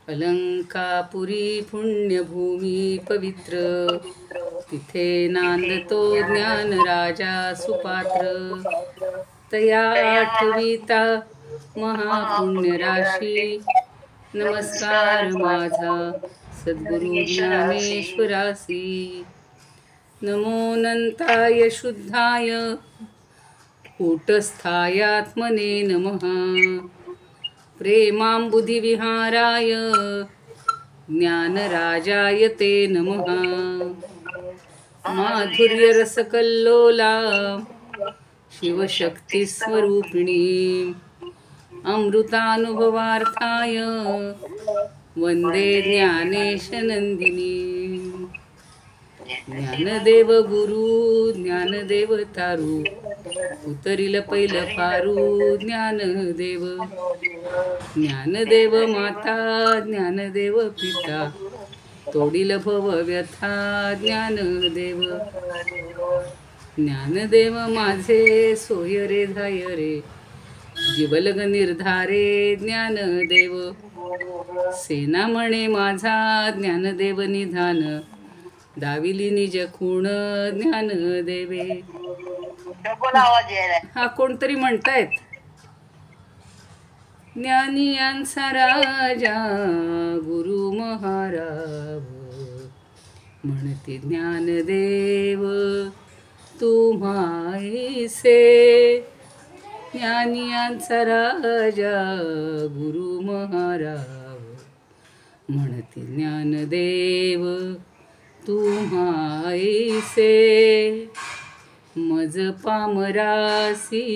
अलंकापुरी पुण्यभूमी पवित्र, तिथे नांदतो ज्ञान राजा सुपात्र. तया आठविता महापुण्य राशी, नमस्कार माझा सद्गुरु ज्ञानेश्वरासी. नमोऽनंताय शुद्धाय कूटस्थायात्मने नमः. प्रेमांबुधिविहाराय ज्ञानराजाय ते नमः. माधुर्यरसकल्लोला शिवशक्तिस्वरूपिणी, अमृतानुभवार्थाय वंदे ज्ञानेशनंदिनी. ज्ञानदेव गुरु ज्ञानदेव तारू, उतरिल पहिलं फारू ज्ञानदेव. ज्ञानदेव माता ज्ञानदेव पिता, तोडील भव व्यथा ज्ञानदेव. ज्ञानदेव माझे सोय रे धाय रे, जीवलग निर्धारे ज्ञानदेव. सेना म्हणे माझा ज्ञानदेव निधान, दाविली निज खूण ज्ञानदेवे. हा कोणतरी म्हणतायत. ज्ञानियांचा राजा गुरु महाराज, म्हणते ज्ञानदेव तुम्हाईसे. ज्ञानियांचा राजा गुरु महाराज, म्हणते ज्ञानदेव तुम्हाईसे. मज पामरासी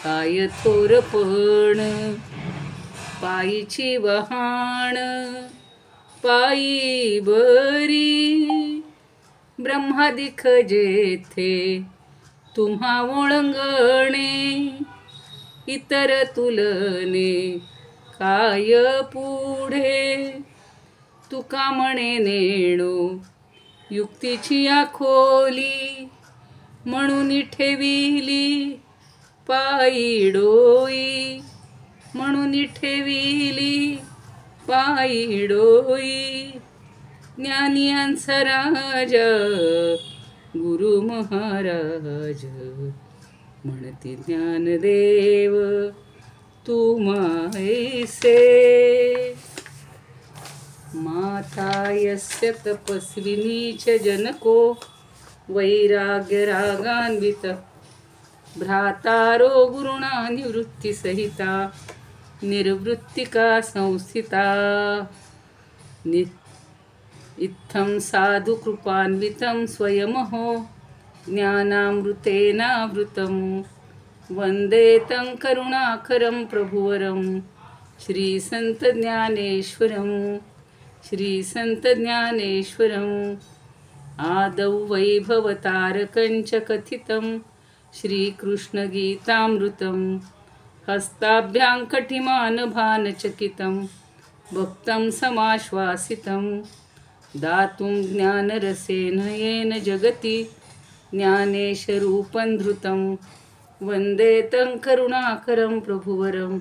काय थोरपण, पायीची वहाण पायी बरी. ब्रह्मादिक जेथे तुम्हा ओळंगणे, इतर तुलने काय पुढे. तुका म्हणे नेणो युक्तीची आखोली, म्हणून ठेविली पायी डोई. म्हणून ठेविली पायी डोई. ज्ञानियांचा राजा गुरु महाराज, म्हणते ज्ञानदेव तुम्हाईसे. माता यस्य तपस्विनी च जनको, वैराग्य रागान्वित. भ्रातारो गुरुणा निवृत्तिसहिता, निर्वृत्तिका संस्थिता. इत्थं साधु कृपान्वितं स्वयमहो, ज्ञानामृतेनावृतं. वन्दे तं करुणाकरं प्रभुवरं, श्रीसंत ज्ञानेश्वरं. श्रीसंत ज्ञानेश्वरं. आदौ वैभवतारकञ्च कथितं, श्रीकृष्णगीतामृतं. हस्ताभ्यां कठिमानभानचकितं, भक्तं समाश्वासितं. दातुं ज्ञानरसेन येन जगति, ज्ञानेशरूपं धृतं. वन्दे तं करुणाकरं प्रभुवरं,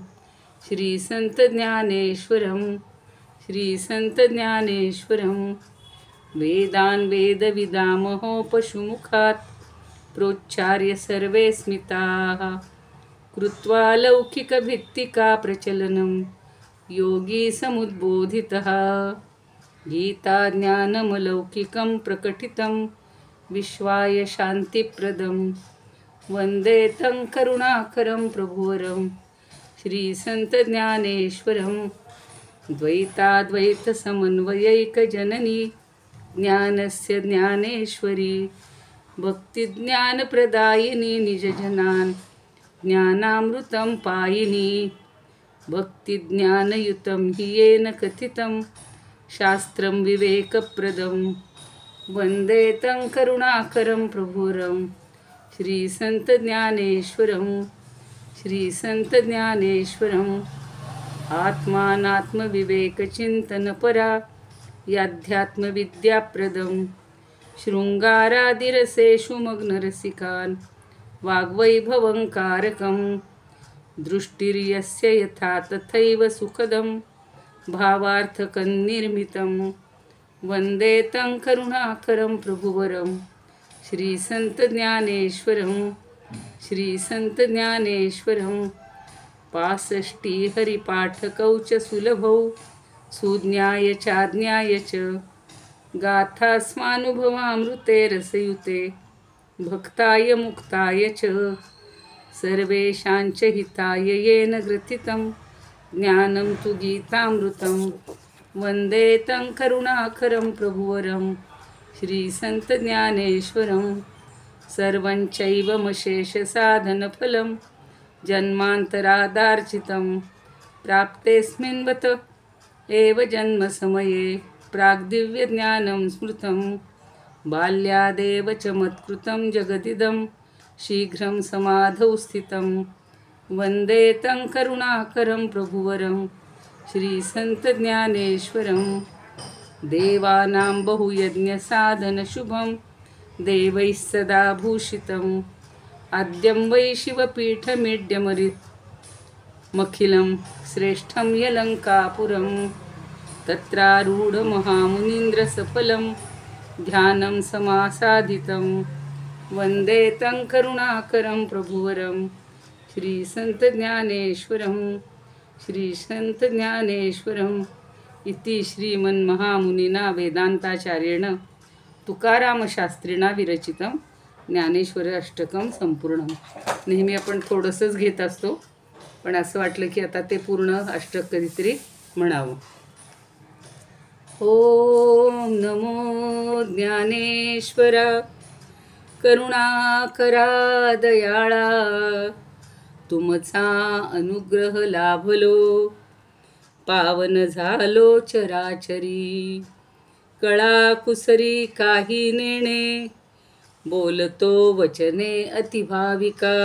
श्रीसंतज्ञानेश्वरं. श्रीसंतज्ञानेश्वरं. वेदान् वेदविदामहो पशुमुखात्, प्रोच्चार्य सर्वे स्मिताः. कृत्वा लौकिकभित्तिका प्रचलनं, योगी समुद्बोधितः. गीताज्ञानमलौकिकं प्रकटितं, विश्वाय शान्तिप्रदं. वन्दे तं करुणाकरं प्रभुवरं, श्रीसंतज्ञानेश्वरं. द्वैताद्वैतसमन्वयैकजननी, ज्ञानस्य ज्ञानेश्वरी. भक्तिज्ञानप्रदायिनी निजजनान्, ज्ञानामृतं पायिनी. भक्तिज्ञानयुतं हि येन कथितं, शास्त्रं विवेकप्रदं. वन्दे तं करुणाकरं प्रभुवरं, श्रीसंतज्ञानेश्वरं. श्रीसंतज्ञानेश्वरम्. आत्मानात्मविवेकचिन्तनपरा, याध्यात्मविद्याप्रदं. शृङ्गारादिरसेषु मग्नरसिकान्, वाग्वैभवङ्कारकं. दृष्टिर्यस्य यथा तथैव सुखदं, भावार्थकन्निर्मितं वन्दे तं करुणाकरं प्रभुवरं श्रीसंतज्ञानेश्वरं श्रीसंतज्ञानेश्वरं 65 हरिपाठकौ च सुलभौ सुज्ञाय चाज्ञाय च गाथास्मानुभवामृते रसयुते भक्ताय मुक्ताय च सर्वेषां च हिताय येन ग्रथितं ज्ञानं तु गीतामृतं वन्दे तं करुणाकरं प्रभुवरं श्रीसंतज्ञानेश्वरं सर्वं चैवमशेषसाधनफलं जन्मान्तरादार्जितं प्राप्तेऽस्मिन् वत एव जन्मसमये प्राग्दिव्यज्ञानं स्मृतं बाल्यादेव च मत्कृतं जगदिदं शीघ्रं समाधौ स्थितं वन्दे तं करुणाकरं प्रभुवरं श्रीसंतज्ञानेश्वरं देवानां बहुयज्ञसाधनशुभं देवैः सदा भूषितम् आद्यं वै शिवपीठमेड्यमखिलं श्रेष्ठं यलङ्कापुरं तत्रारूढमहामुनीन्द्रसफलं ध्यानं समासादितं वन्दे तं करुणाकरं प्रभुवरं श्रीसंतज्ञानेश्वरम् इति श्रीमन्महामुनिना वेदांताचार्येण तुकारामशास्त्रिणा विरचितं ज्ञानेश्वर अष्टकं संपूर्ण. नेहमी आपण थोडंसंच घेत असतो, पण असं वाटलं की आता ते पूर्ण अष्टक कधीतरी म्हणावं. ओम नमो ज्ञानेश्वरा करुणाकरा दयाळा, तुमचा अनुग्रह लाभलो पावन झालो चराचरी. कळा कुसरी काही नेणे, बोलतो वचने अतिभाविका.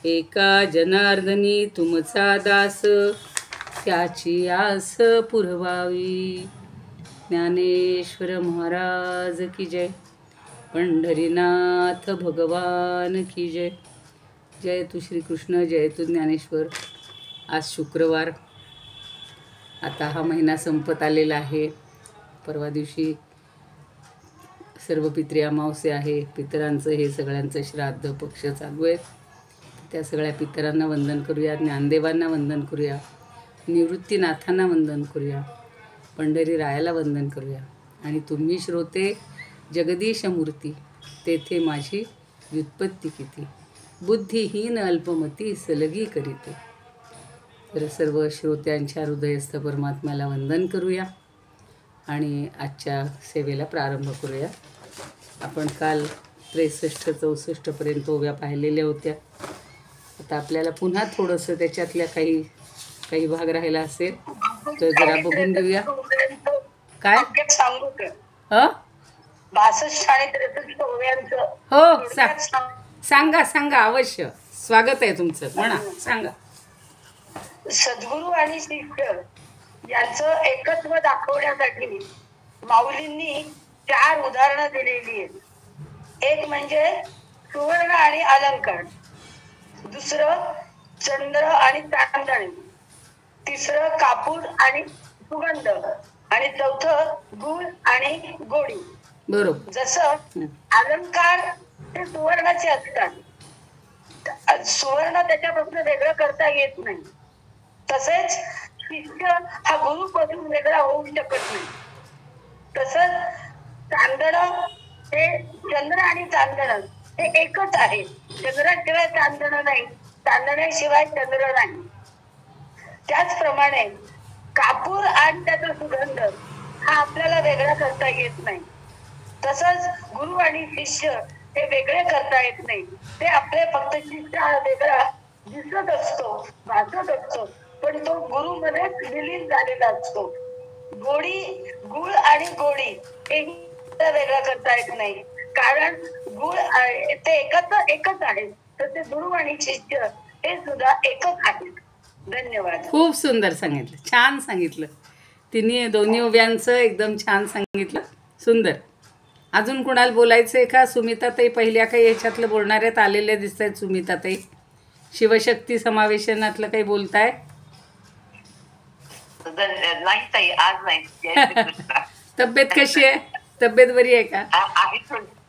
एका जनार्दनी तुमचा दास, त्याची आस पुरवावी. ज्ञानेश्वर महाराज की जय. पंढरीनाथ भगवान की जय. जय तू श्रीकृष्ण, जय तू ज्ञानेश्वर. आज शुक्रवार. आता हा महिना संपत आलेला आहे. परवा दिवशी सर्व पितृ अमावस्या आहे. पितरांचं हे सगळ्यांचं श्राद्ध पक्ष चालू आहेत. त्या सगळ्या पितरांना वंदन करूया, ज्ञानदेवांना वंदन करूया, निवृत्तीनाथांना वंदन करूया, पंढरी रायाला वंदन करूया. आणि तुम्ही श्रोते जगदीश मूर्ती, तेथे माझी व्युत्पत्ती किती. बुद्धिहीन अल्पमती सलगी करीते. तर सर्व श्रोत्यांच्या हृदयस्थ परमात्म्याला वंदन करूया आणि आजच्या सेवेला प्रारंभ करूया. आपण काल 63-64 पर्यंत ओव्या पाहिलेल्या होत्या. आता आपल्याला पुन्हा थोडंसं त्याच्यातल्या काही भाग राहिला असेल तर जरा बघून घेऊया. काय सांगू का? 62 आणि 63 ओव्यांचं हो सांगा अवश्य. स्वागत आहे तुमचं. म्हणा, सांगा. सद्गुरू आणि शिष्य यांचं एकत्व दाखवण्यासाठी माऊलींनी 4 उदाहरणं दिलेली आहेत. एक म्हणजे सुवर्ण आणि अलंकार, दुसरं चंद्र आणि चांदणे, तिसरं कापूर आणि सुगंध, आणि चौथं गुळ आणि गोडी. बरोबर. जसं अलंकार ते सुवर्णाचे असतात, सुवर्ण त्याच्यापासून वेगळं करता येत नाही. तसेच शिष्य हा गुरुपासून वेगळा होऊ शकत नाही. तसंच चांदण हे चंद्र आणि चांदण हे एकच आहे. चंद्राशिवाय चांदण नाही, चांदण्याशिवाय चंद्र नाही. त्याचप्रमाणे कापूर आणि त्याचा सुगंध हा आपल्याला वेगळा करता येत नाही. तसंच गुरु आणि शिष्य हे वेगळे करता येत नाही. ते आपले फक्त शिष्य हा वेगळा दिसत असतो, भासत असतो, पण तो गुरु मध्ये विलीन झालेला असतो. गुळ आणि गोडी हे वेगळा करता येत नाही, कारण गुळ ते एकच आहे. तर ते गुरु आणि शिष्य हे सुद्धा एकच आहेत. धन्यवाद. खूप सुंदर सांगितलं, छान सांगितलं. दोन्ही ओव्यांचं एकदम छान सांगितलं, सुंदर. अजून कुणाला बोलायचं आहे का? सुमिताताई पहिल्या काही ह्याच्यातलं बोलणाऱ्यात आलेल्या दिसत आहेत. सुमिताताई शिवशक्ती समावेशनातलं काही बोलताय? नाही ताई, आज नाही. जय श्रीकृष्ण. तब्येत कशी आहे? तब्येत बरी आहे का? आहे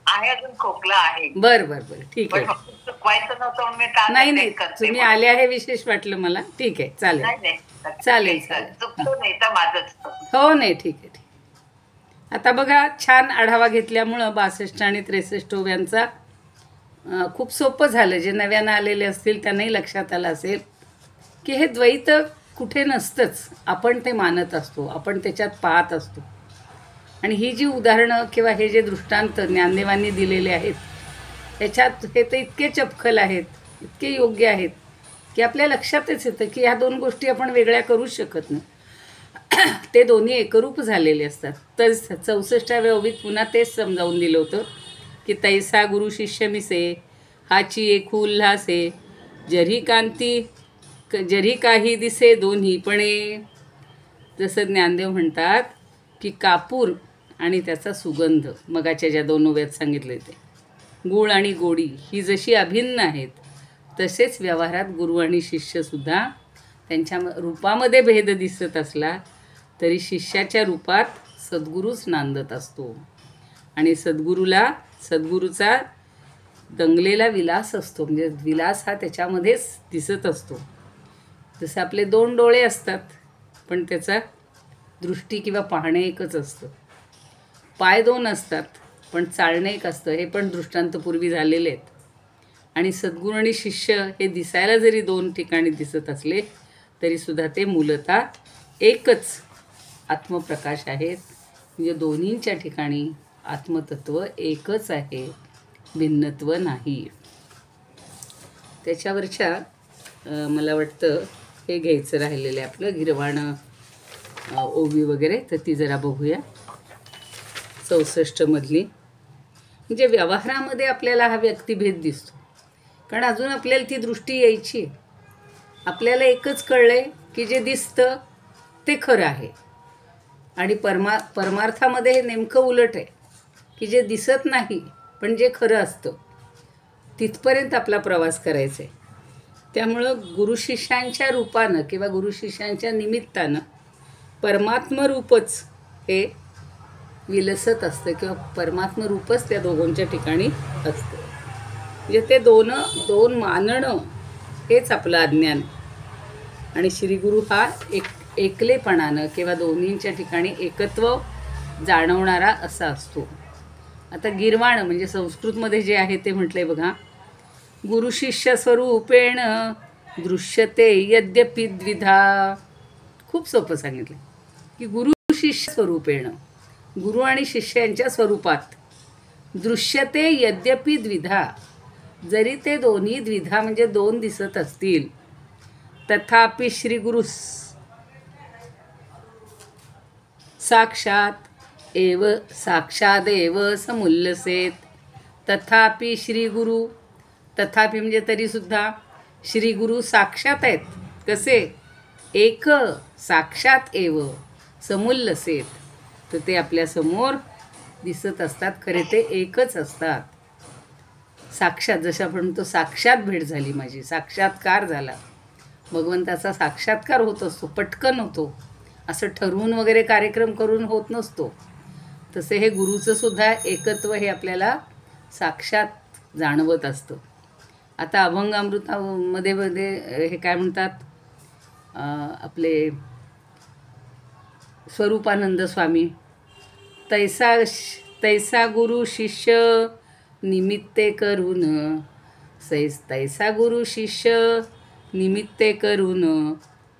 आहे, अजून खोकला आहे. बर बर बर, ठीक पण आहे. फक्त चुकवायचं नव्हतं म्हणून मी काल नाही नाही, attend करते. तुम्ही आले आहे विशेष वाटलं मला. ठीक आहे, चालेल. नाही नाही, चालेल, ठीक, चालेल. चुकतो नाही तर माझंच. हो नाही, ठीक आहे, ठीक आहे. आता बघा, छान आढावा घेतल्यामुळं 62 आणि 63 ओव्यांचा खूप सोपं झालं. जे नव्यानं आलेले असतील त्यांनाही लक्षात आलं असेल की हे द्वैत कुठे नसतंच. आपण ते मानत असतो, आपण त्याच्यात पाहत असतो. आणि ही जी उदाहरणं किंवा हे जे दृष्टांत ज्ञानदेवांनी दिलेले आहेत, त्याच्यात हे तर इतके चपखल आहेत, इतके योग्य आहेत की आपल्या लक्षातच येतं की ह्या दोन गोष्टी आपण वेगळ्या करूच शकत नाही. ते दोन्ही एकरूप झालेले असतात. तर 64व्या ओवीत पुन्हा तेच समजावून दिलं होतं की तैसा गुरु शिष्य मिसे हाची एक उल्हासे जरी कांती जरी काही दिसे दोन्हीपणे. जसं ज्ञानदेव म्हणतात की कापूर आणि त्याचा सुगंध, मगाच्या ज्या 2 ओव्यात सांगितले ते गूळ आणि गोडी ही जशी अभिन्न आहेत, तसेच व्यवहारात गुरु आणि शिष्यसुद्धा त्यांच्या रूपामध्ये भेद दिसत असला तरी शिष्याच्या रूपात सद्गुरूच नांदत असतो. आणि सद्गुरूचा दंगलेला विलास असतो, म्हणजे विलास हा त्याच्यामध्येच दिसत असतो. जसं आपले 2 डोळे असतात, पण त्याचा दृष्टी किंवा पाहणे एकच असतं. पाय 2 असतात, पण चालणे एक असतं. हे पण दृष्टांत पूर्वी झालेले आहेत. आणि सद्गुरू आणि शिष्य हे दिसायला जरी 2 ठिकाणी दिसत असले तरीसुद्धा ते मूलतः एकच आत्मप्रकाश आहेत. म्हणजे दोन्हींच्या ठिकाणी आत्मतत्व एकच आहे, भिन्नत्व नाही. त्याच्यावरच्या मला वाटतं हे घ्यायचं राहिलेलं आहे आपलं गिरवाणं ओवी वगैरे, तर ती जरा बघूया. 64मधली म्हणजे व्यवहारामध्ये आपल्याला हा व्यक्तिभेद दिसतो, कारण अजून आपल्याला ती दृष्टी यायची. आपल्याला एकच कळलं आहे की जे दिसतं ते खरं आहे. आणि परमार्थामध्ये हे नेमकं उलट आहे की जे दिसत नाही पण जे खरं असतं तिथपर्यंत आपला प्रवास करायचा आहे. त्यामुळं गुरुशिष्यांच्या रूपानं किंवा गुरुशिष्यांच्या निमित्तानं परमात्मरूपच हे विलसत असतं किंवा परमात्मरूपच त्या दोघांच्या ठिकाणी असतं. म्हणजे ते दोन मानणं हेच आपलं अज्ञान. आणि श्रीगुरु हा एकलेपणानं किंवा दोन्हींच्या ठिकाणी एकत्व जाणवणारा असा असतो. आता गिरवाणं म्हणजे संस्कृतमध्ये जे आहे ते म्हटलंय बघा, गुरुशिष्य स्वरूपेण दृश्यते यद्यपि द्विधा. खूप सोपं सांगितलं की गुरुशिष्य स्वरूपेण, गुरु आणि शिष्य यांच्या स्वरूपात दृश्यते यद्यपि द्विधा, जरी ते दोन्ही द्विधा म्हणजे 2 दिसत असतील, तथापि श्रीगुरु साक्षादेव समुल्लसेत. तथापि श्रीगुरु, तथापि म्हणजे तरीसुद्धा श्रीगुरु साक्षात आहेत. कसे? एक साक्षात एव समुल्लसेत, तर ते आपल्यासमोर दिसत असतात. खरे ते एकच असतात. साक्षात, जसं आपण म्हणतो साक्षात भेट झाली माझी, साक्षात्कार झाला, भगवंताचा साक्षात्कार होत असतो, पटकन होतो. असं ठरवून वगैरे कार्यक्रम करून होत नसतो. तसे हे गुरुचं सुद्धा एकत्व हे आपल्याला साक्षात जाणवत असतं. आता अभंग अमृतामध्ये हे काय म्हणतात, आपले स्वरूपानंद स्वामी, तैसा गुरु शिष्य निमित्ते करून, तैसा गुरु शिष्य निमित्ते करून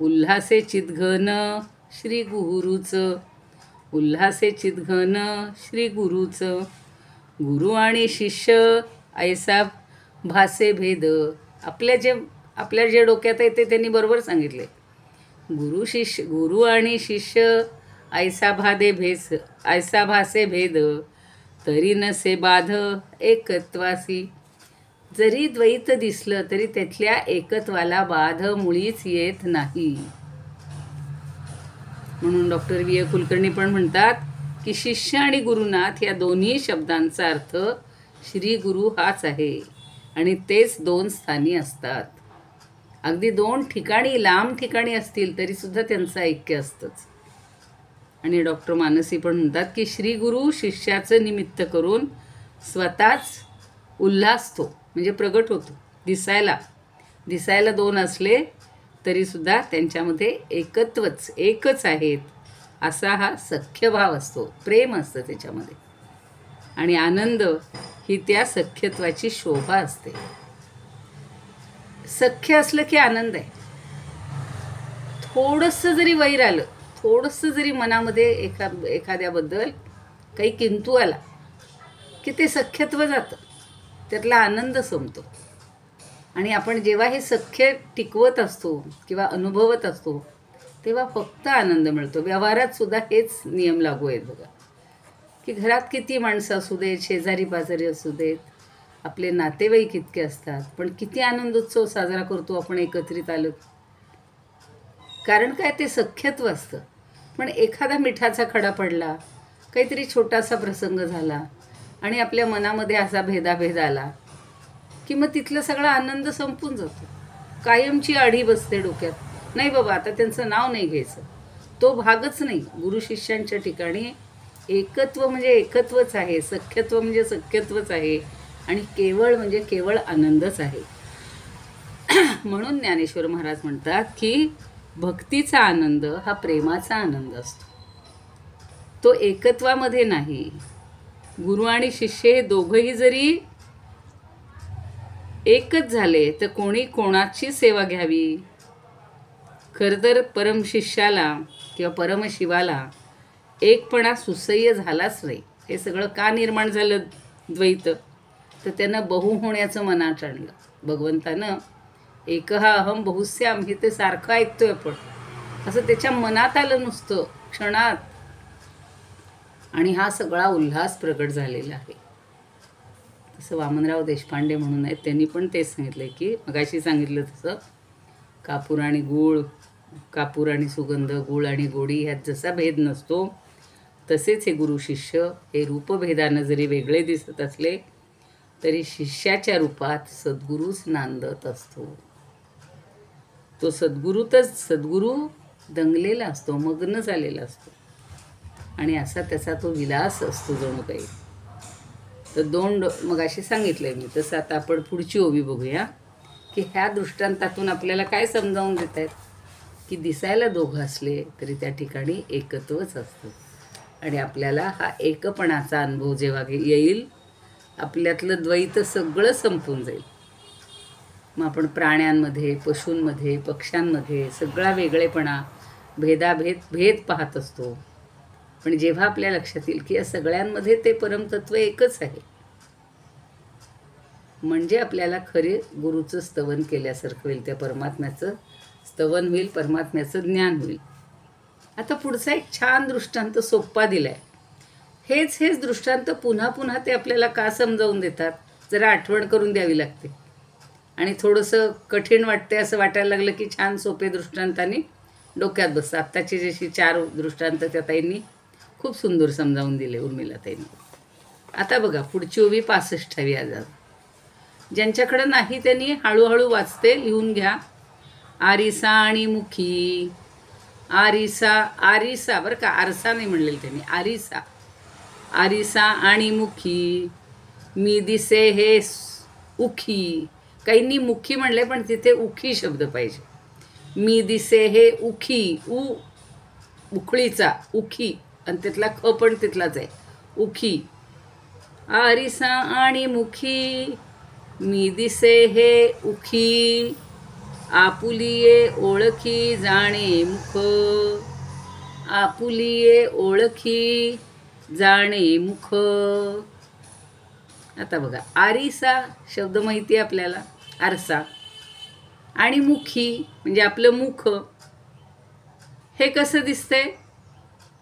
उल्हासे चितघन श्री गुरुचं, उल्हासे चितघन श्री गुरुचं. गुरु आणि शिष्य ऐसा भासे भेद. आपल्या जे डोक्यात येते त्यांनी बरोबर सांगितले. गुरु आणि शिष्य ऐसा भासे भेद, तरी नसे बाध एकत्वासी. जरी द्वैत दिसलं तरी त्यातल्या एकत्वाला बाध मुळीच येत नाही. म्हणून डॉक्टर वी. कुलकर्णी पण म्हणतात की शिष्य आणि गुरुनाथ या दोन्ही शब्दांचा अर्थ श्री गुरु हाच आहे आणि तेच 2 स्थानी असतात. अगदी 2 ठिकाणी लांब ठिकाणी असतील तरीसुद्धा त्यांचं ऐक्य असतंच. आणि डॉक्टर मानसी पण म्हणतात की श्री गुरु शिष्याचं निमित्त करून स्वतःच उल्हासतो, म्हणजे प्रगट होतो. दिसायला 2 असले तरीसुद्धा त्यांच्यामध्ये एकच आहेत असा हा सख्यभाव असतो, प्रेम असतं त्याच्यामध्ये. आणि आनंद ही त्या सख्यत्वाची शोभा असते. सख्य असलं की आनंद आहे. थोडंसं जरी वैर आलं, थोडंसं जरी मनामध्ये एखाद्याबद्दल काही किंतू आला की ते सख्यत्व जातं, त्यातला आनंद संपतो. आणि आपण जेव्हा हे सख्य टिकवत असतो किंवा अनुभवत असतो तेव्हा फक्त आनंद मिळतो. व्यवहारात सुद्धा हेच नियम लागू आहेत बघा, की घरात किती माणसं असू देत, शेजारी पाजारी असू देत, आपले नातेवाईक इतके असतात, पण किती आनंद उत्सव साजरा करतो आपण एकत्रित आलो. कारण काय, ते सख्यत्व असतं. पण एखादा मिठाचा खडा पडला, काहीतरी छोटासा प्रसंग झाला आणि आपल्या मनामध्ये असा भेदाभेद आला की मग तिथला सगळा आनंद संपून जातो. कायमची आढी बसते डोक्यात, नाही बाबा आता त्यांचं नाव नाही घ्यायचं, तो भागच नाही. गुरु शिष्यांच्या ठिकाणी एकत्व म्हणजे एकत्वच आहे, सख्यत्व म्हणजे सख्यत्वच आहे आणि केवळ म्हणजे केवळ आनंदच आहे. म्हणून ज्ञानेश्वर महाराज म्हणतात की भक्तीचा आनंद हा प्रेमाचा आनंद असतो, तो एकत्वामध्ये नाही. गुरु आणि शिष्य हे दोघंही जरी एकच झाले तर कोणी कोणाची सेवा घ्यावी. खरं तर परमशिष्याला किंवा परमशिवाला एकपणा सुसह्य झालाच नाही. हे सगळं का निर्माण झालं द्वैत, तर त्यानं बहु होण्याचं मनात आणलं. भगवंतानं एकहा अहम बहुस्याम हे ते सारखं ऐकतोय आपण, असं त्याच्या मनात आलं नुसतं क्षणात, आणि हा सगळा उल्हास प्रगट झालेला आहे. तसं वामनराव देशपांडे म्हणून आहेत, त्यांनी पण तेच सांगितलं की मगाशी सांगितलं तसं कापूर आणि गूळ, कापूर आणि सुगंध, गूळ आणि गोडी ह्यात जसा भेद नसतो तसेच हे गुरु शिष्य हे रूपभेदानं जरी वेगळे दिसत असले तरी शिष्याच्या रूपात सद्गुरूच नांदत असतो. तो सद्गुरू दंगलेला असतो, मग्न झालेला असतो आणि असा त्याचा तो विलास असतो जणू काही. तर 2 मगाशी सांगितलंय मी तसं. आता आपण पुढची ओवी बघूया की ह्या दृष्टांतातून आपल्याला काय समजावून देत आहेत की दिसायला 2 असले तरी त्या ठिकाणी एकत्वच असतं. आणि आपल्याला हा एकपणाचा अनुभव जेव्हा येईल, आपल्यातलं द्वैत सगळं संपून जाईल. मग आपण प्राण्यांमध्ये, पशूंमध्ये, पक्ष्यांमध्ये सगळा वेगळेपणा, भेद पाहत असतो. पण जेव्हा आपल्या लक्षात येईल की या सगळ्यांमध्ये ते परमतत्व एकच आहे, म्हणजे आपल्याला खरे गुरुचं स्तवन केल्यासारखं होईल, त्या परमात्म्याचं स्तवन होईल, परमात्म्याचं ज्ञान होईल. आता पुढचा एक छान दृष्टांत सोप्पा दिलाय. हेच दृष्टांत पुन्हा पुन्हा ते आपल्याला का समजावून देतात, जरा आठवण करून द्यावी लागते. आणि थोडंसं कठीण वाटते असं वाटायला लागलं की छान सोपे दृष्टांतांनी डोक्यात बसतं. आत्ताची जशी 4 दृष्टांत त्या ताईंनी खूप सुंदर समजावून दिले, उर्मिला ताईंनी. आता बघा पुढची ओवी 65वी आज. ज्यांच्याकडं नाही त्यांनी हळूहळू वाचते, लिहून घ्या. आरिसा आणि मुखी, आरिसा बरं का, आरसा नाही म्हणलेलं त्यांनी, आरिसा आणि मुखी, मी दिसे हे उखी. काहींनी मुखी म्हणले पण तिथे उखी शब्द पाहिजे. मी दिसे हे उखी, उखळीचा उखी, आणि त्यातला ख पण तिथलाच आहे, उखी. आरिसा आणि मुखी, मी दिसे हे उखी, आपुलिये ओळखी जाणे मुख, आपुलिये ओळखी जाणे मुख. आता बघा, आरिसा शब्द माहिती आहे आपल्याला, आरसा, आणि मुखी म्हणजे आपलं मुख. हे कसं दिसतंय,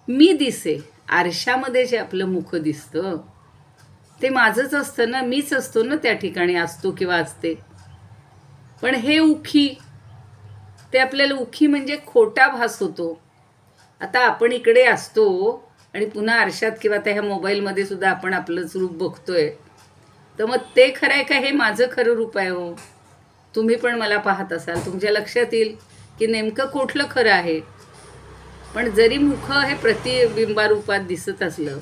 मी दिसे. आरशामध्ये जे आपलं मुख दिसतं ते माझंच असतं ना, मीच असतो ना त्या ठिकाणी, असतो किंवा असते. पण हे उखी, ते आपल्याला उखी म्हणजे खोटा भास होतो. आता आपण इकडे असतो आणि पुन्हा आरशात किंवा त्या ह्या मोबाईलमध्ये सुद्धा आपण आपलंच रूप बघतोय, तर मग ते खरं आहे का, हे माझं खरं रूप आहे हो? तुम्ही पण मला पाहत असाल, तुमच्या लक्षात येईल की नेमकं कुठलं खरं आहे. पण जरी मुख हे प्रतिबिंबारूपात दिसत असलं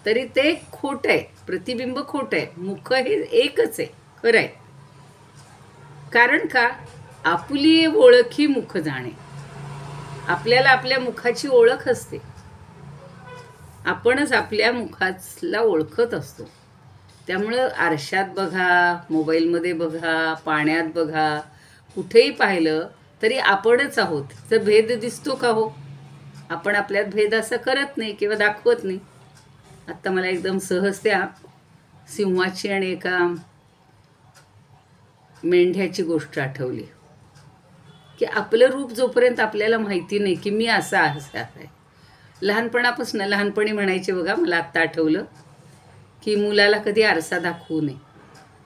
तरी ते खोटं आहे. प्रतिबिंब खोटं आहे, मुख हे एकच आहे, खरं आहे. कारण का? आपली ओळखी मुख जाणे. आपल्याला आपल्या मुखाची ओळख असते. आपणच आपल्या मुखाला ओळखत असतो. त्यामुळं आरशात बघा, मोबाईलमध्ये बघा, पाण्यात बघा, कुठेही पाहिलं तरी आपणच आहोत. तर भेद दिसतो का हो? आपण आपल्यात भेद असं करत नाही किंवा दाखवत नाही. आत्ता मला एकदम सहज त्या सिंहाची आणि एका मेंढ्याची गोष्ट आठवली की आपलं रूप जोपर्यंत आपल्याला माहिती नाही की मी असा आहे. लहानपणापासून लहानपणी म्हणायचे बघा, मला आत्ता आठवलं की मुलाला कधी आरसा दाखवू नये.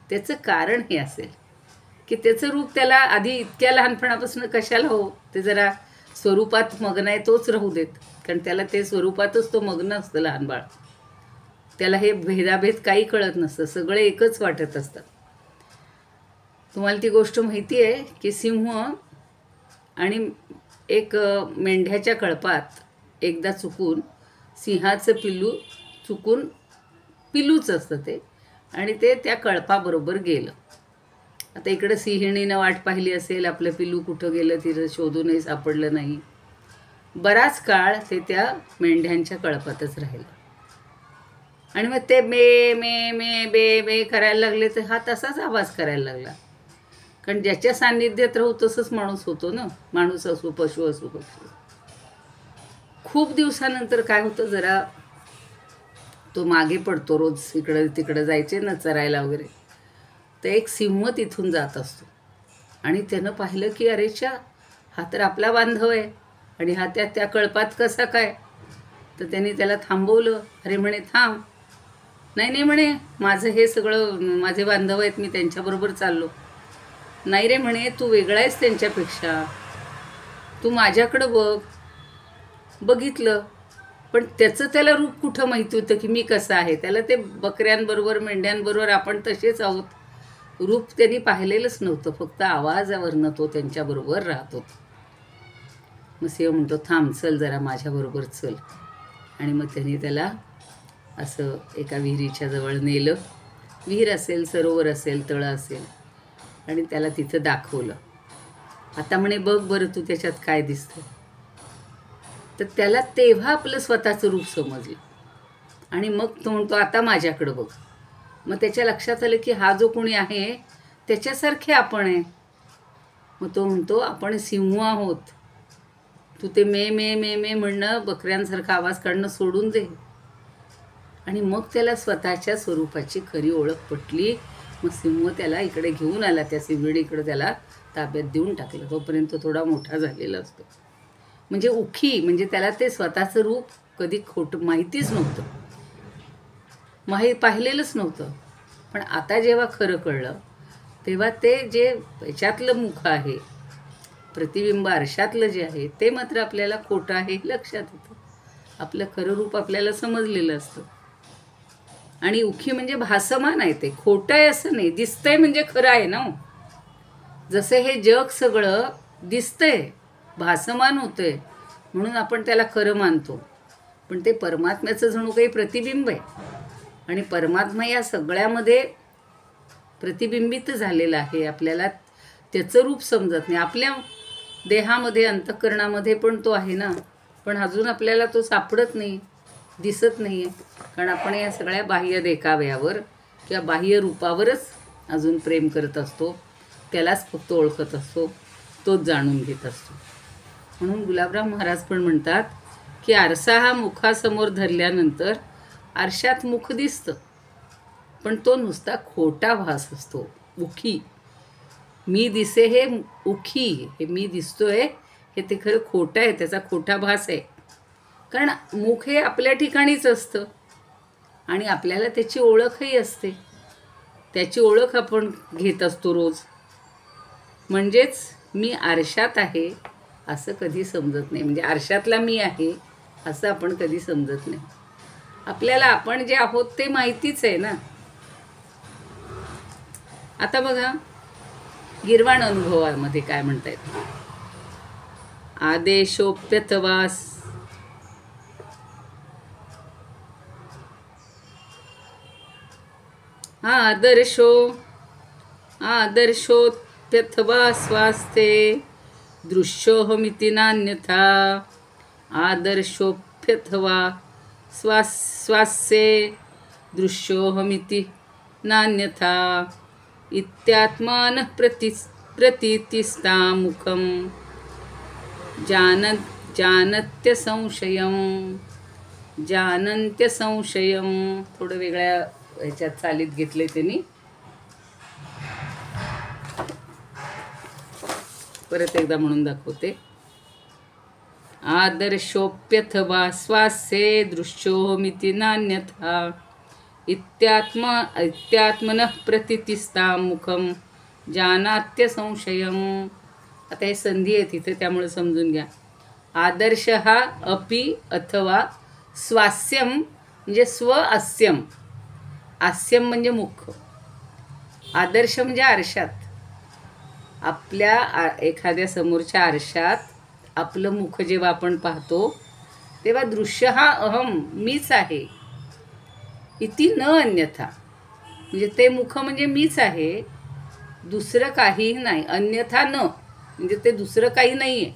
त्याचं कारण हे असेल की त्याचं रूप त्याला आधी इतक्या लहानपणापासून कशाला हो, ते जरा स्वरूपात मग्न आहे तोच राहू देत. कारण त्याला ते स्वरूपातच तो मग्न असतं लहान बाळ. त्याला हे भेदाभेद काही कळत नसतं, सगळे एकच वाटत असतात. तुम्हाला ती गोष्ट माहिती आहे की सिंह आणि एक मेंढ्याच्या कळपात एकदा चुकून सिंहाचं पिल्लू चुकून पिल्लूच असतं ते, आणि ते त्या कळपाबरोबर गेलं. आता इकडं सिंहिणीनं वाट पाहिली असेल, आपलं पिल्लू कुठं गेलं तिथं शोधूनही सापडलं नाही. बराच काळ ते त्या मेंढ्यांच्या कळपातच राहिलं. आणि मग ते मे मे मे बे बे करायला लागले तर हा तसाच आवाज करायला लागला. कारण ज्याच्या सान्निध्यात राहू तसंच माणूस होतो ना, माणूस असो, पशु असो, पक्षी. खूप दिवसानंतर काय होतं, जरा तो मागे पडतो. रोज इकडं तिकडं जायचे ना चरायला वगैरे, तर एक सिंह तिथून जात असतो आणि त्यानं पाहिलं की अरेच्या, हा तर आपला बांधव आहे आणि हा त्या कळपात कसा काय. तर त्यांनी त्याला थांबवलं. अरे म्हणे थांब. नाही म्हणे, माझं हे सगळं माझे बांधव आहेत, मी त्यांच्याबरोबर चाललो. नाही रे म्हणे, तू वेगळा आहेस त्यांच्यापेक्षा, तू माझ्याकडं बघ. बघितलं, पण त्याचं त्याला रूप कुठं माहिती होतं की मी कसं आहे. त्याला ते बकऱ्यांबरोबर मेंढ्यांबरोबर आपण तसेच आहोत. रूप त्यांनी पाहिलेलंच नव्हतं, फक्त आवाजावरनं तो त्यांच्याबरोबर राहत होता. मग सिंह म्हणतो, थांब, चल जरा माझ्याबरोबर चल. आणि मग त्यांनी त्याला असं एका विहिरीच्या जवळ नेलं. विहीर असेल, सरोवर असेल, तळं असेल, आणि त्याला तिथं दाखवलं. आता म्हणे बघ बरं तू त्याच्यात काय दिसतं. तर त्याला तेव्हा आपलं स्वतःचं रूप समजलं आणि मग तो म्हणतो, आता माझ्याकडं बघ. मग त्याच्या लक्षात आलं की हा जो कोणी आहे त्याच्यासारखे आपण आहे. मग तो म्हणतो, आपण सिंह आहोत. तू ते मे मे मे मे म्हणणं, बकऱ्यांसारखा आवाज काढणं सोडून दे. आणि मग त्याला स्वतःच्या स्वरूपाची खरी ओळख पटली. मग सिंह त्याला इकडे घेऊन आला, त्या सिंहिणीकडे त्याला ताब्यात देऊन टाकलं. तोपर्यंत तो थोडा मोठा झालेला असतो. म्हणजे उखी, म्हणजे त्याला ते स्वतःचं रूप कधी खोटं माहितीच नव्हतं, पाहिलेलंच नव्हतं. पण आता जेव्हा खरं कळलं तेव्हा ते जे याच्यातलं मुख आहे, प्रतिबिंब आरशातलं जे आहे, ते मात्र आपल्याला खोटं आहे हे लक्षात येतं. आपलं खरं रूप आपल्याला समजलेलं असतं. आणि उखी म्हणजे भासमान आहे, ते खोटं आहे असं नाही. दिसतंय म्हणजे खरं आहे ना. जसं हे जग सगळं दिसतंय, भासमान होतंय, म्हणून आपण त्याला खरं मानतो. पण ते परमात्म्याचं जणू काही प्रतिबिंब आहे. आणि परमात्मा या सगळ्यामध्ये प्रतिबिंबित झालेला आहे. आपल्याला त्याचं रूप समजत नाही. आपल्या देहामध्ये, अंतःकरणामध्ये पण तो आहे ना, पण अजून आपल्याला तो सापडत नाही, दिसत नाही आहे. कारण आपण या सगळ्या बाह्य देखाव्यावर किंवा बाह्य रूपावरच अजून प्रेम करत असतो. त्यालाच फक्त ओळखत असतो, तोच जाणून घेत असतो. म्हणून गुलाबराव महाराज पण म्हणतात की आरसा हा मुखासमोर धरल्यानंतर आरशात मुख दिसतं, पण तो नुसता खोटा भास असतो. उखी, मी दिसे हे उखी, हे मी दिसतोय हे ते खरं खोटं आहे, त्याचा खोटा भास आहे. कारण मुख हे आपल्या ठिकाणीच असतं आणि आपल्याला त्याची ओळखही असते. त्याची ओळख आपण घेत असतो रोज. म्हणजेच मी आरशात आहे असं कधी समजत नाही. म्हणजे आरशातला मी आहे असं आपण कधी समजत नाही. आपल्याला आपण जे आहोत ते माहितीच आहे ना. आता बघा, गीर्वाण अनुभवामध्ये काय म्हणतायत? आदेशोप्यथवास आदर्शोप्यथवा स्वास्ते दृश्योहमिति नान्यथा आदर्शोप्यथवा स्वास्ये दृश्योहमिति नान्यथा इत्यात्मानः प्रतीतिस्तां मुखं जानन्त्य संशयम. थोडं वेगळ्या ह्याच्यात चालीत घेतले त्यांनी. परत एकदा म्हणून दाखवते. आदर्शोप्यथवा स्वास्ये दृश्योहमिति नान्यथा इत्यात्मनः प्रतीतिस्तां मुखं जानात्य संशयम. आता हे संधी आहे तिथे, त्यामुळे समजून घ्या. आदर्श हा अपि अथवा स्वास्यम म्हणजे स्व अस्यम. आस्यम म्हणजे मुख. आदर्श म्हणजे आरशात. आपल्या एखाद्या समोरच्या आरशात आपलं मुख जेव्हा आपण पाहतो तेव्हा दृश्य हा अहम मीच आहे. इति न अन्यथा म्हणजे ते मुख म्हणजे मीच आहे, दुसरं काहीही नाही. अन्यथा न म्हणजे ते दुसरं काही नाही आहे.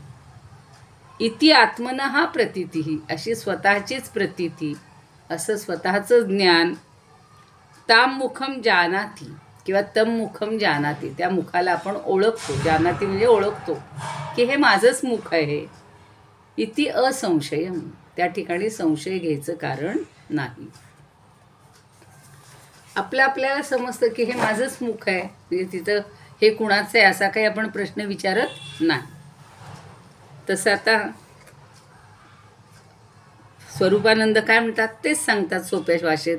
इति आत्मन हा प्रतीती अशी स्वतःचीच प्रतीती, असं स्वतःचं ज्ञान. ताम मुखम जानाती किंवा तम मुखम जानाती, त्या मुखाला आपण ओळखतो. जानाती म्हणजे ओळखतो की हे माझंच मुख आहे. इति असंशयम, त्या ठिकाणी संशय घ्यायचं कारण नाही. आपल्याला समजतं की हे माझंच मुख आहे, म्हणजे तिथं हे कुणाचं आहे असा काही आपण प्रश्न विचारत नाही. तसं आता स्वरूपानंद काय म्हणतात तेच सांगतात सोप्या भाषेत.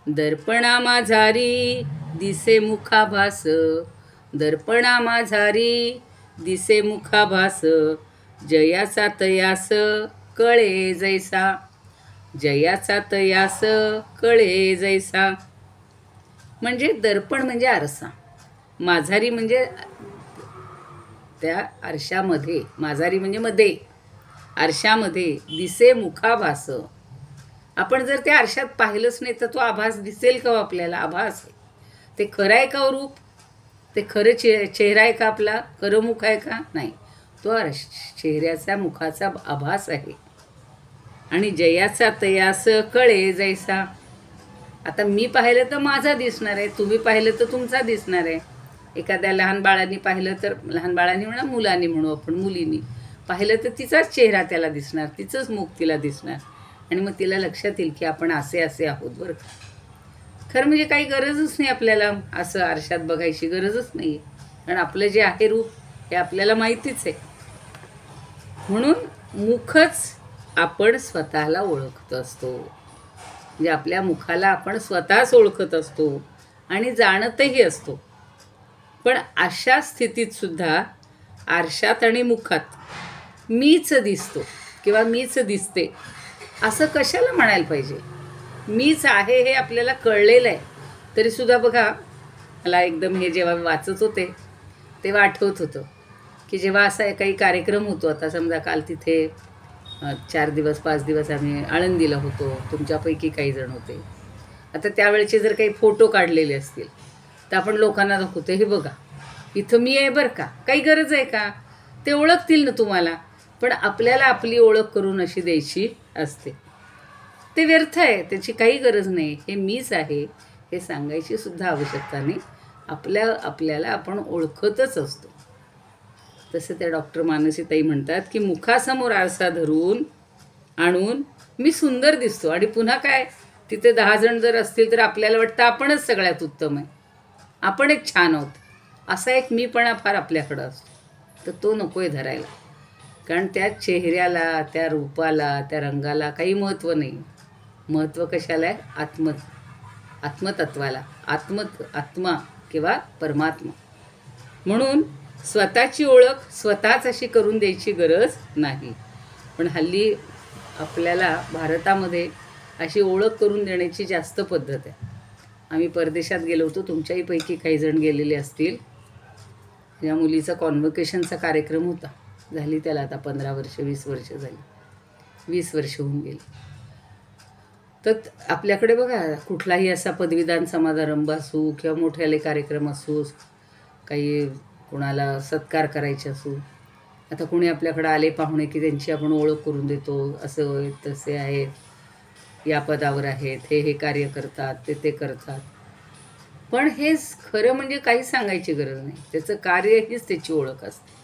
दर्पणा माझारी दिसे मुखाभास, दर्पणा माझारी दिसे मुखाभास, जयाचा तयास कळे जैसा, जयाचा तयास कळे जैसा. म्हणजे दर्पण म्हणजे आरसा, माझारी म्हणजे त्या आरशामध्ये, माझारी म्हणजे मध्ये, आरशामध्ये दिसे मुखाभास. आपण जर त्या आरशात पाहिलंच नाही तर तो आभास दिसेल का आपल्याला? आभास. ते खरं आहे का रूप? ते खरं चेहरा आहे का आपला? खरं मुख आहे का? नाही, तो चेहऱ्याचा मुखाचा आभास आहे. आणि जयाचा तयास कळे जैसा. आता मी पाहिलं तर माझा दिसणार आहे, तुम्ही पाहिलं तर तुमचा दिसणार आहे. एखाद्या लहान बाळांनी पाहिलं तर, लहान बाळांनी म्हणा, मुलांनी म्हणू आपण, मुलींनी पाहिलं तर तिचाच चेहरा त्याला दिसणार, तिचंच मुख तिला दिसणार. आणि मग तिला लक्षात येईल की आपण असे असे आहोत बरं का. खरं म्हणजे काही गरजच नाही आपल्याला असं आरशात बघायची, गरजच नाही. कारण आपलं जे आहे रूप हे आपल्याला माहितीच आहे. म्हणून मुखच आपण स्वतःला ओळखत असतो. म्हणजे आपल्या मुखाला आपण स्वतःच ओळखत असतो आणि जाणतही असतो. पण अशा स्थितीत सुद्धा आरशात आणि मुखात मीच दिसतो किंवा मीच दिसते असं कशाला म्हणायला पाहिजे? मीच आहे हे आपल्याला कळलेलं आहे. तरीसुद्धा बघा, मला एकदम हे जेव्हा वाचत होते तेव्हा आठवत होतं की जेव्हा असा काही कार्यक्रम होतो, आता समजा काल तिथे 4 दिवस 5 दिवस आम्ही आळंदीला होतो, तुमच्यापैकी काही जण होते. आता त्यावेळेचे जर काही फोटो काढलेले असतील तर आपण लोकांना दाखवतो, हे बघा इथं मी आहे बरं का. काही गरज आहे का? ते ओळखतील ना तुम्हाला, पण आपल्याला आपली ओळख करून अशी द्यायची असते. ते व्यर्थ आहे, त्याची काही गरज नाही. हे मीच आहे हे सांगायची सुद्धा आवश्यकता नाही. आपल्याला आपण ओळखतच असतो. तसं त्या डॉक्टर मानसीताई म्हणतात की मुखासमोर आरसा धरून आणून मी सुंदर दिसतो. आणि पुन्हा काय, तिथे 10 जण जर असतील तर आपल्याला वाटतं आपणच सगळ्यात उत्तम आहे, आपण एक छान आहोत. असा एक मीपणा फार आपल्याकडं असतो. तर तो नको आहे धरायला. कारण त्या चेहऱ्याला, त्या रूपाला, त्या रंगाला काही महत्त्व नाही. महत्त्व कशाला आहे? आत्मतत्वाला, आत्मा किंवा परमात्मा. म्हणून स्वतःची ओळख स्वतःच अशी करून द्यायची गरज नाही. पण हल्ली आपल्याला भारतामध्ये अशी ओळख करून देण्याची जास्त पद्धत आहे. आम्ही परदेशात गेलो होतो, तुमच्याही पैकी काही जण गेलेले असतील. या मुलीचा कॉन्व्होकेशनचा कार्यक्रम होता. झाली त्याला आता 15 वर्ष 20 वर्ष झाली, 20 वर्ष होऊन गेली. तर आपल्याकडे बघा, कुठलाही असा पदवीदान समारंभ असू किंवा मोठ्याले कार्यक्रम असू, काही कोणाला सत्कार करायचे असू, आता कोणी आपल्याकडे आले पाहुणे की त्यांची आपण ओळख करून देतो, असं होय तसे आहेत, या पदावर आहेत, हे कार्य करतात, ते करतात. पण हे खरं म्हणजे काही सांगायची गरज नाही, त्याचं कार्य हीच त्याची ओळख असते.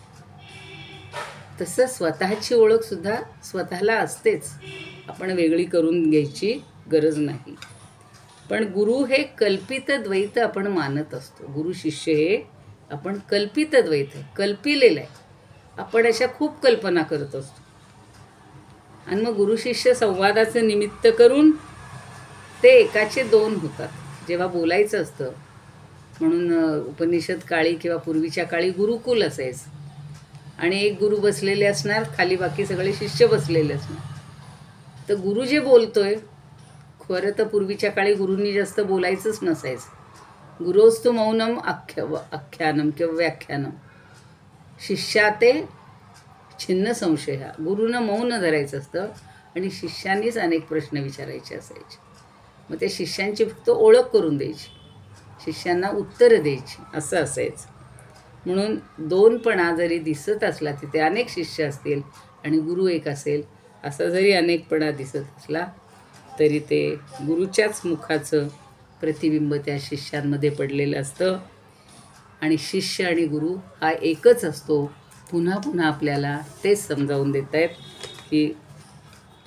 तसं स्वतःची ओळखसुद्धा स्वतःला असतेच, आपण वेगळी करून घ्यायची गरज नाही. पण गुरु हे कल्पित द्वैत आपण मानत असतो. गुरु शिष्य हे आपण कल्पित द्वैत आहे, कल्पिलेलं आहे. आपण अशा खूप कल्पना करत असतो आणि मग गुरु शिष्य संवादाचं निमित्त करून ते एकाचे दोन होतात. जेव्हा बोलायचं असतं, म्हणून उपनिषद काळी किंवा पूर्वीच्या काळी गुरुकुल असायचं आणि एक गुरु बसलेले असणार, खाली बाकी सगळे शिष्य बसलेले असणार. तर गुरु जे बोलतोय, खरं तर पूर्वीच्या काळी गुरूंनी जास्त बोलायचंच नसायचं. गुरोस्तु मौनम आख्यानम किंवा व्याख्यानम, शिष्या ते छिन्न संशय. गुरुनं मौन धरायचं असतं आणि शिष्यांनीच अनेक प्रश्न विचारायचे असायचे. मग ते शिष्यांची फक्त ओळख करून द्यायची, शिष्यांना उत्तरं द्यायची, असं असायचं. म्हणून दोनपणा जरी दिसत असला, तिथे अनेक शिष्य असतील आणि गुरु एक असेल, असा जरी अनेकपणा दिसत असला तरी ते गुरुच्याच मुखाचं प्रतिबिंब त्या शिष्यांमध्ये पडलेलं असतं आणि शिष्य आणि गुरु हा एकच असतो. पुन्हा पुन्हा आपल्याला तेच समजावून देत आहेत की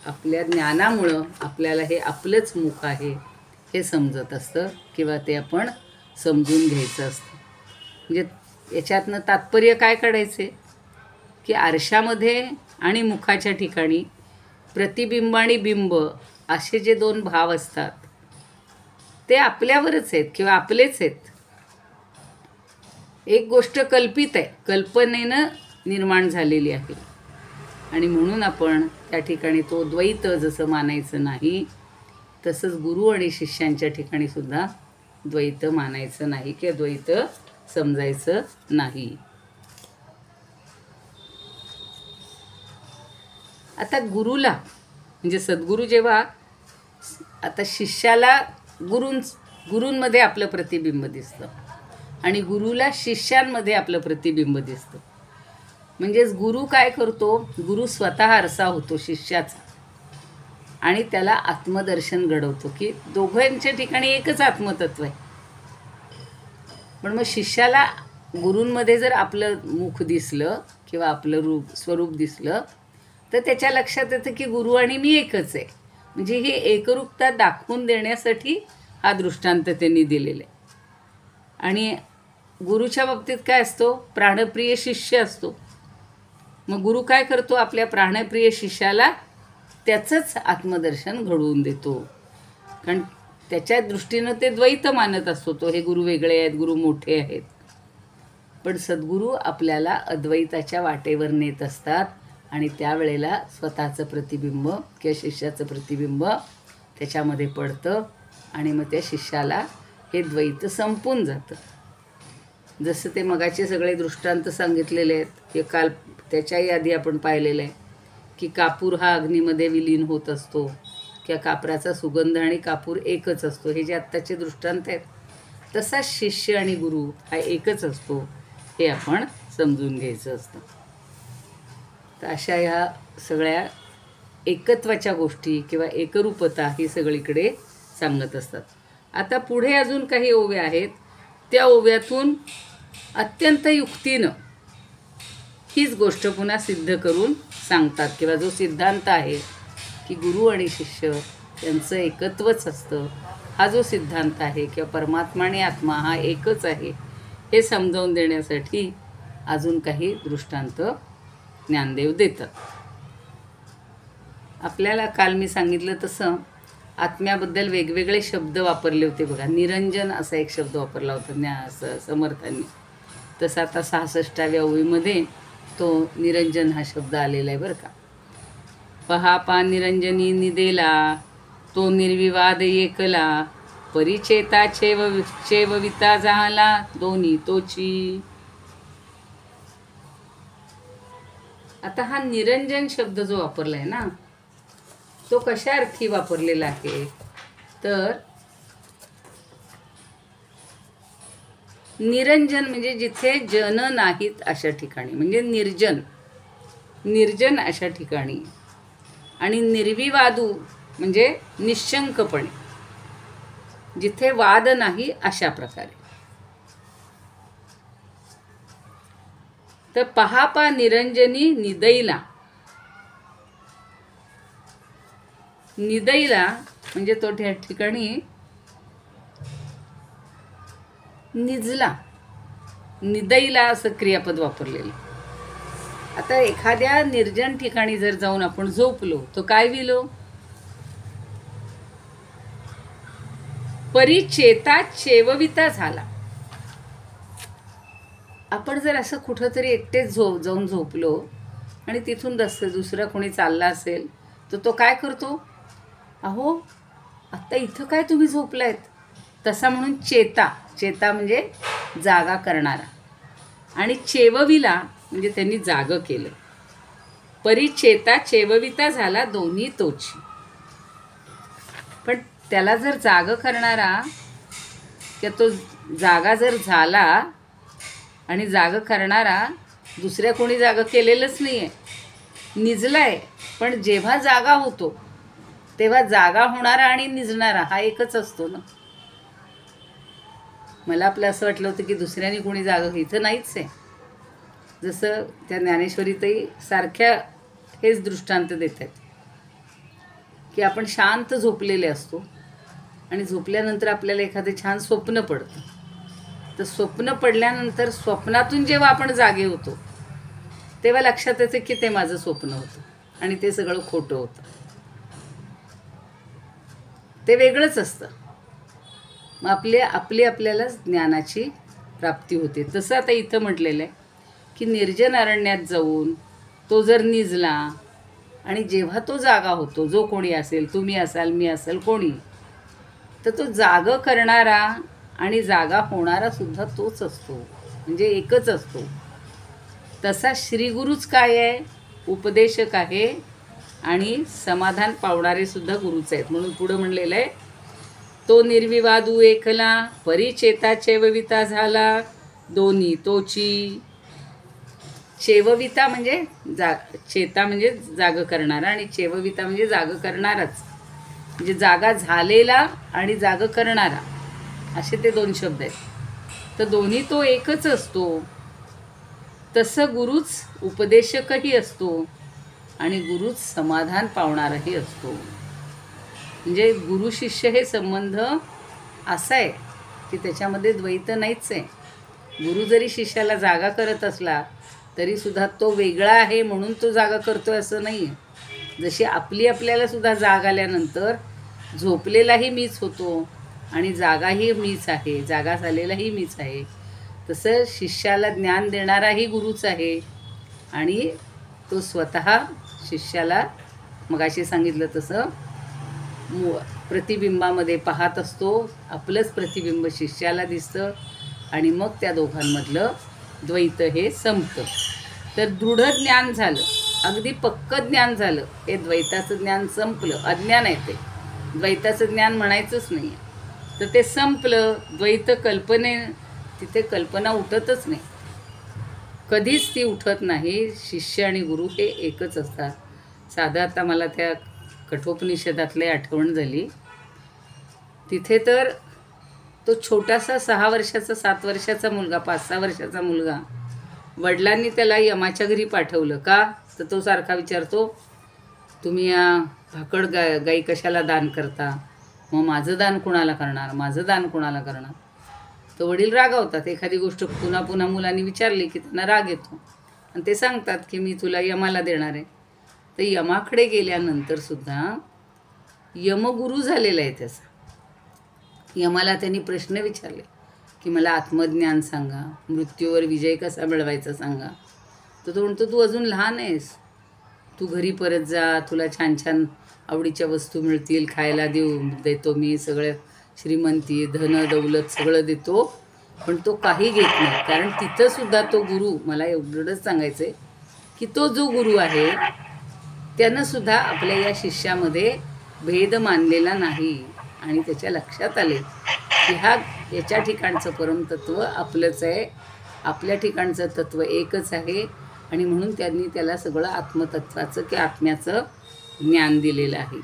आपल्या ज्ञानामुळं आपल्याला हे आपलंच मुख आहे हे समजत असतं किंवा ते आपण समजून घ्यायचं असतं. म्हणजे याच्यातनं तात्पर्य काय काढायचे की आरशामध्ये आणि मुखाच्या ठिकाणी प्रतिबिंब आणि बिंब असे जे दोन भाव असतात ते आपल्यावरच आहेत किंवा आपलेच आहेत. एक गोष्ट कल्पित आहे, कल्पनेनं निर्माण झालेली आहे आणि म्हणून आपण त्या ठिकाणी तो द्वैत जसं मानायचं नाही, तसंच गुरु आणि शिष्यांच्या ठिकाणी सुद्धा द्वैत मानायचं नाही किंवा द्वैत समजायचं नाही. आता गुरुला म्हणजे सद्गुरू जेव्हा आता शिष्याला गुरूंमध्ये आपलं प्रतिबिंब दिसतं आणि गुरुला शिष्यांमध्ये आपलं प्रतिबिंब दिसतं. म्हणजेच गुरु काय करतो, गुरु स्वतः आरसा होतो शिष्याचा आणि त्याला आत्मदर्शन घडवतो की दोघांच्या ठिकाणी एकच आत्मतत्व आहे. पण मग शिष्याला गुरूंमध्ये जर आपलं मुख दिसलं किंवा आपलं स्वरूप दिसलं तर त्याच्या लक्षात येतं की गुरु आणि मी एकच आहे. म्हणजे ही एकरूपता दाखवून देण्यासाठी हा दृष्टांत त्यांनी दिलेला आहे. आणि गुरुच्या बाबतीत काय असतो, प्राणप्रिय शिष्य असतो. मग गुरु काय करतो, आपल्या प्राणप्रिय शिष्याला त्याचंच आत्मदर्शन घडवून देतो. कारण त्याच्या दृष्टीनं ते द्वैत मानत असतो तो, हे गुरु वेगळे आहेत, गुरु मोठे आहेत. पण सद्गुरू आपल्याला अद्वैताच्या वाटेवर नेत असतात आणि त्यावेळेला स्वतःचं प्रतिबिंब किंवा शिष्याचं प्रतिबिंब त्याच्यामध्ये पडतं आणि मग त्या शिष्याला हे द्वैत संपून जातं. जसं ते मगाचे सगळे दृष्टांत सांगितलेले आहेत, हे काल त्याच्याही आधी आपण पाहिलेलं आहे की कापूर हा अग्नीमध्ये विलीन होत असतो किंवा कापराचा सुगंध आणि कापूर एकच असतो. हे जे आत्ताचे दृष्टांत आहेत, तसा शिष्य आणि गुरु हा एकच असतो हे आपण समजून घ्यायचं असतं. तर अशा ह्या सगळ्या एकत्वाच्या गोष्टी किंवा एकरूपता ही सगळीकडे सांगत असतात. आता पुढे अजून काही ओव्या आहेत, त्या ओव्यातून अत्यंत युक्तीनं हीच गोष्ट पुन्हा सिद्ध करून सांगतात किंवा जो सिद्धांत आहे की गुरु आणि शिष्य यांचं एकत्वच असतं, हा जो सिद्धांत आहे किंवा परमात्मा आणि आत्मा हा एकच आहे हे समजावून देण्यासाठी अजून काही दृष्टांत ज्ञानदेव देतात. आपल्याला काल मी सांगितलं तसं आत्म्याबद्दल वेगवेगळे शब्द वापरले होते बघा. निरंजन असा एक शब्द वापरला होता समर्थांनी. तसं आता 66व्या ओवीमध्ये तो निरंजन हा शब्द आलेला आहे बरं का. पहा निरंजनी निदेला तो निर्विवाद एकला, परिचेता चेवविता झाला दोन्ही तोची. आता हा निरंजन शब्द जो वापरला आहे ना, तो कशा अर्थी वापरलेला आहे, तर निरंजन म्हणजे जिथे जन नाहीत अशा ठिकाणी, म्हणजे निर्जन, निर्जन अशा ठिकाणी. आणि निर्विवादू म्हणजे निशंकपणे, जिथे वाद नाही अशा प्रकारे. तर पहा निरंजनी निदैला. निदैला म्हणजे तो त्या ठिकाणी निजला, निदैला असं क्रियापद वापरलेलं. आता एखाद्या निर्जन ठिकाणी जर जाऊन आपण झोपलो तो काय विलो, परिचेता चेवविता झाला. आपण जर असं कुठंतरी एकटेच जाऊन झोपलो आणि तिथून दुसरा कोणी चालला असेल तर तो काय करतो, अहो आत्ता इथं काय तुम्ही झोपलायत, तसा म्हणून चेता, चेता म्हणजे जागा करणारा, आणि चेवविला म्हणजे त्यांनी जागं केलं. परिचेता चेवविता झाला दोन्ही तोची. पण त्याला जर जागं करणारा किंवा तो जागा जर झाला आणि जागं करणारा दुसऱ्या कोणी जागं केलेलंच नाही आहे, निजलाय. पण जेव्हा जागा होतो तेव्हा जागा होणारा आणि निजणारा हा एकच असतो ना. मला आपलं असं वाटलं होतं की दुसऱ्याने कोणी जागा, इथं नाहीच आहे. जसं त्या ज्ञानेश्वरीतही सारख्या हेच दृष्टांत देत आहेत की आपण शांत झोपलेले असतो आणि झोपल्यानंतर आपल्याला एखादं छान स्वप्न पडतं. तर स्वप्न पडल्यानंतर स्वप्नातून जेव्हा आपण जागे होतो तेव्हा लक्षात येतं की ते माझं स्वप्न होतं आणि ते सगळं खोटं होतं. ते वेगळंच असतं. मग आपल्याला ज्ञानाची प्राप्ती होते. तसं आता इथं म्हटलेलं आहे की निर्जन अरण्यात जाऊन तो जर निजला आणि जेव्हा तो जागा होतो, जो कोणी असेल, तुम्ही असाल, मी असेल, कोणी, तर तो जाग करणारा आणि जागा होणारा सुद्धा तोच असतो, म्हणजे एकच असतो. तसा श्रीगुरूच काय आहे, उपदेशक आहे आणि समाधान पावणारे सुद्धा गुरुच आहेत. म्हणून पुढं म्हणलेलं आहे, तो निर्विवादू एकला, परिचेता चेवविता झाला दोन्ही तोची. चेवविता म्हणजे चेता म्हणजे जाग करणारा आणि चेवविता म्हणजे जाग करणाराच, म्हणजे जागा झालेला आणि जाग करणारा असे ते दोन शब्द आहेत. तर दोन्ही तो एकच असतो. तसं गुरुच उपदेशकही असतो आणि गुरुच समाधान पावणाराही असतो. म्हणजे गुरु शिष्य हे संबंध असा आहे की त्याच्यामध्ये द्वैत नाहीच आहे. गुरु जरी शिष्याला जागा करत असला तरीसुद्धा तो वेगळा आहे म्हणून तो जागा करतो आहे असं नाही आहे. जशी आपल्याला सुद्धा जाग आल्यानंतर झोपलेलाही मीच होतो आणि जागाही मीच आहे, जागा झालेलाही मीच आहे, तसं शिष्याला ज्ञान देणाराही गुरुच आहे आणि तो स्वतः शिष्याला मगाशी सांगितलं तसं प्रतिबिंबामध्ये पाहत असतो. आपलंच प्रतिबिंब शिष्याला दिसतं आणि मग त्या दोघांमधलं द्वैत हे संपतं. तर दृढ ज्ञान झालं, अगदी पक्कं ज्ञान झालं, हे द्वैताचं ज्ञान संपलं. अज्ञान आहे ते, द्वैताचं ज्ञान म्हणायचंच नाही आहे. तर ते संपलं. द्वैत तिथे कल्पना उठतच नाही, कधीच ती उठत नाही. शिष्य आणि गुरु हे एकच असतात. साधं आता मला त्या कठोपनिषदातली आठवण झाली. तिथे तर तो छोटासा 6 वर्षाचा, 7 वर्षाचा मुलगा, 5-6 वर्षाचा मुलगा, वडिलांनी त्याला यमाच्या घरी पाठवलं का, तर तो सारखा विचारतो, तुम्ही या भाकड गाई कशाला दान करता, मग माझं दान कोणाला करणार, माझं दान कोणाला करणार. तर वडील रागावतात. एखादी गोष्ट पुन्हा पुन्हा मुलांनी विचारली की त्यांना राग येतो आणि ते सांगतात की मी तुला यमाला देणार आहे. तर यमाकडे गेल्यानंतर सुद्धा यमगुरू झालेला आहे त्याचा. यमाला त्यांनी प्रश्न विचारले की मला आत्मज्ञान सांगा, मृत्यूवर विजय कसा मिळवायचा सांगा. तर तो म्हणतो तू अजून लहान आहेस, तू घरी परत जा, तुला छान छान आवडीच्या वस्तू मिळतील, खायला देतो मी, सगळं श्रीमंती, धन दौलत सगळं देतो. पण तो काही घेत नाही, कारण तिथंसुद्धा तो गुरु, मला एवढंच सांगायचं आहे, की तो जो गुरु आहे त्यानं सुद्धा आपल्या या शिष्यामध्ये भेद मानलेला नाही आणि त्याच्या लक्षात आले की याच्या ठिकाणचं परमतत्व आपलंच आहे, आपल्या ठिकाणचं तत्व एकच आहे आणि म्हणून त्यांनी त्याला सगळं आत्मतत्वाचं की आत्म्याचं ज्ञान दिलेलं आहे.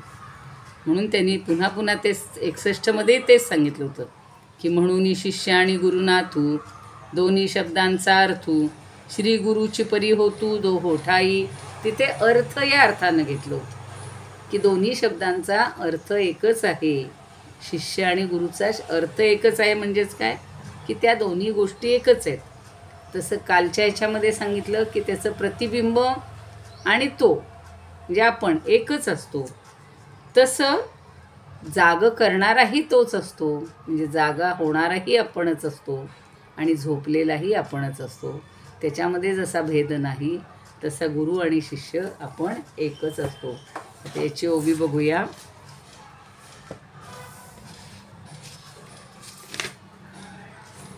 म्हणून त्यांनी पुन्हा पुन्हा तेच 61मध्ये तेच सांगितलं होतं की म्हणून शिष्य आणि गुरुनाथू दोन्ही शब्दांचा अर्थू श्री गुरुची परी होतू दो होठाई. तिथे अर्थ या अर्थानं घेतलं होतं की दोन्ही शब्दांचा अर्थ एकच आहे. शिष्य आणि गुरुचा अर्थ एकच आहे म्हणजेच काय की त्या दोन्ही गोष्टी एकच आहेत. तसं कालच्या ह्याच्यामध्ये सांगितलं की त्याचं प्रतिबिंब आणि तो म्हणजे आपण एकच असतो. तसं जाग करणाराही तोच असतो, म्हणजे जागा होणाराही आपणच असतो आणि झोपलेलाही आपणच असतो. त्याच्यामध्ये जसा भेद नाही तसा गुरु आणि शिष्य आपण एकच असतो. आता याची ओवी बघूया.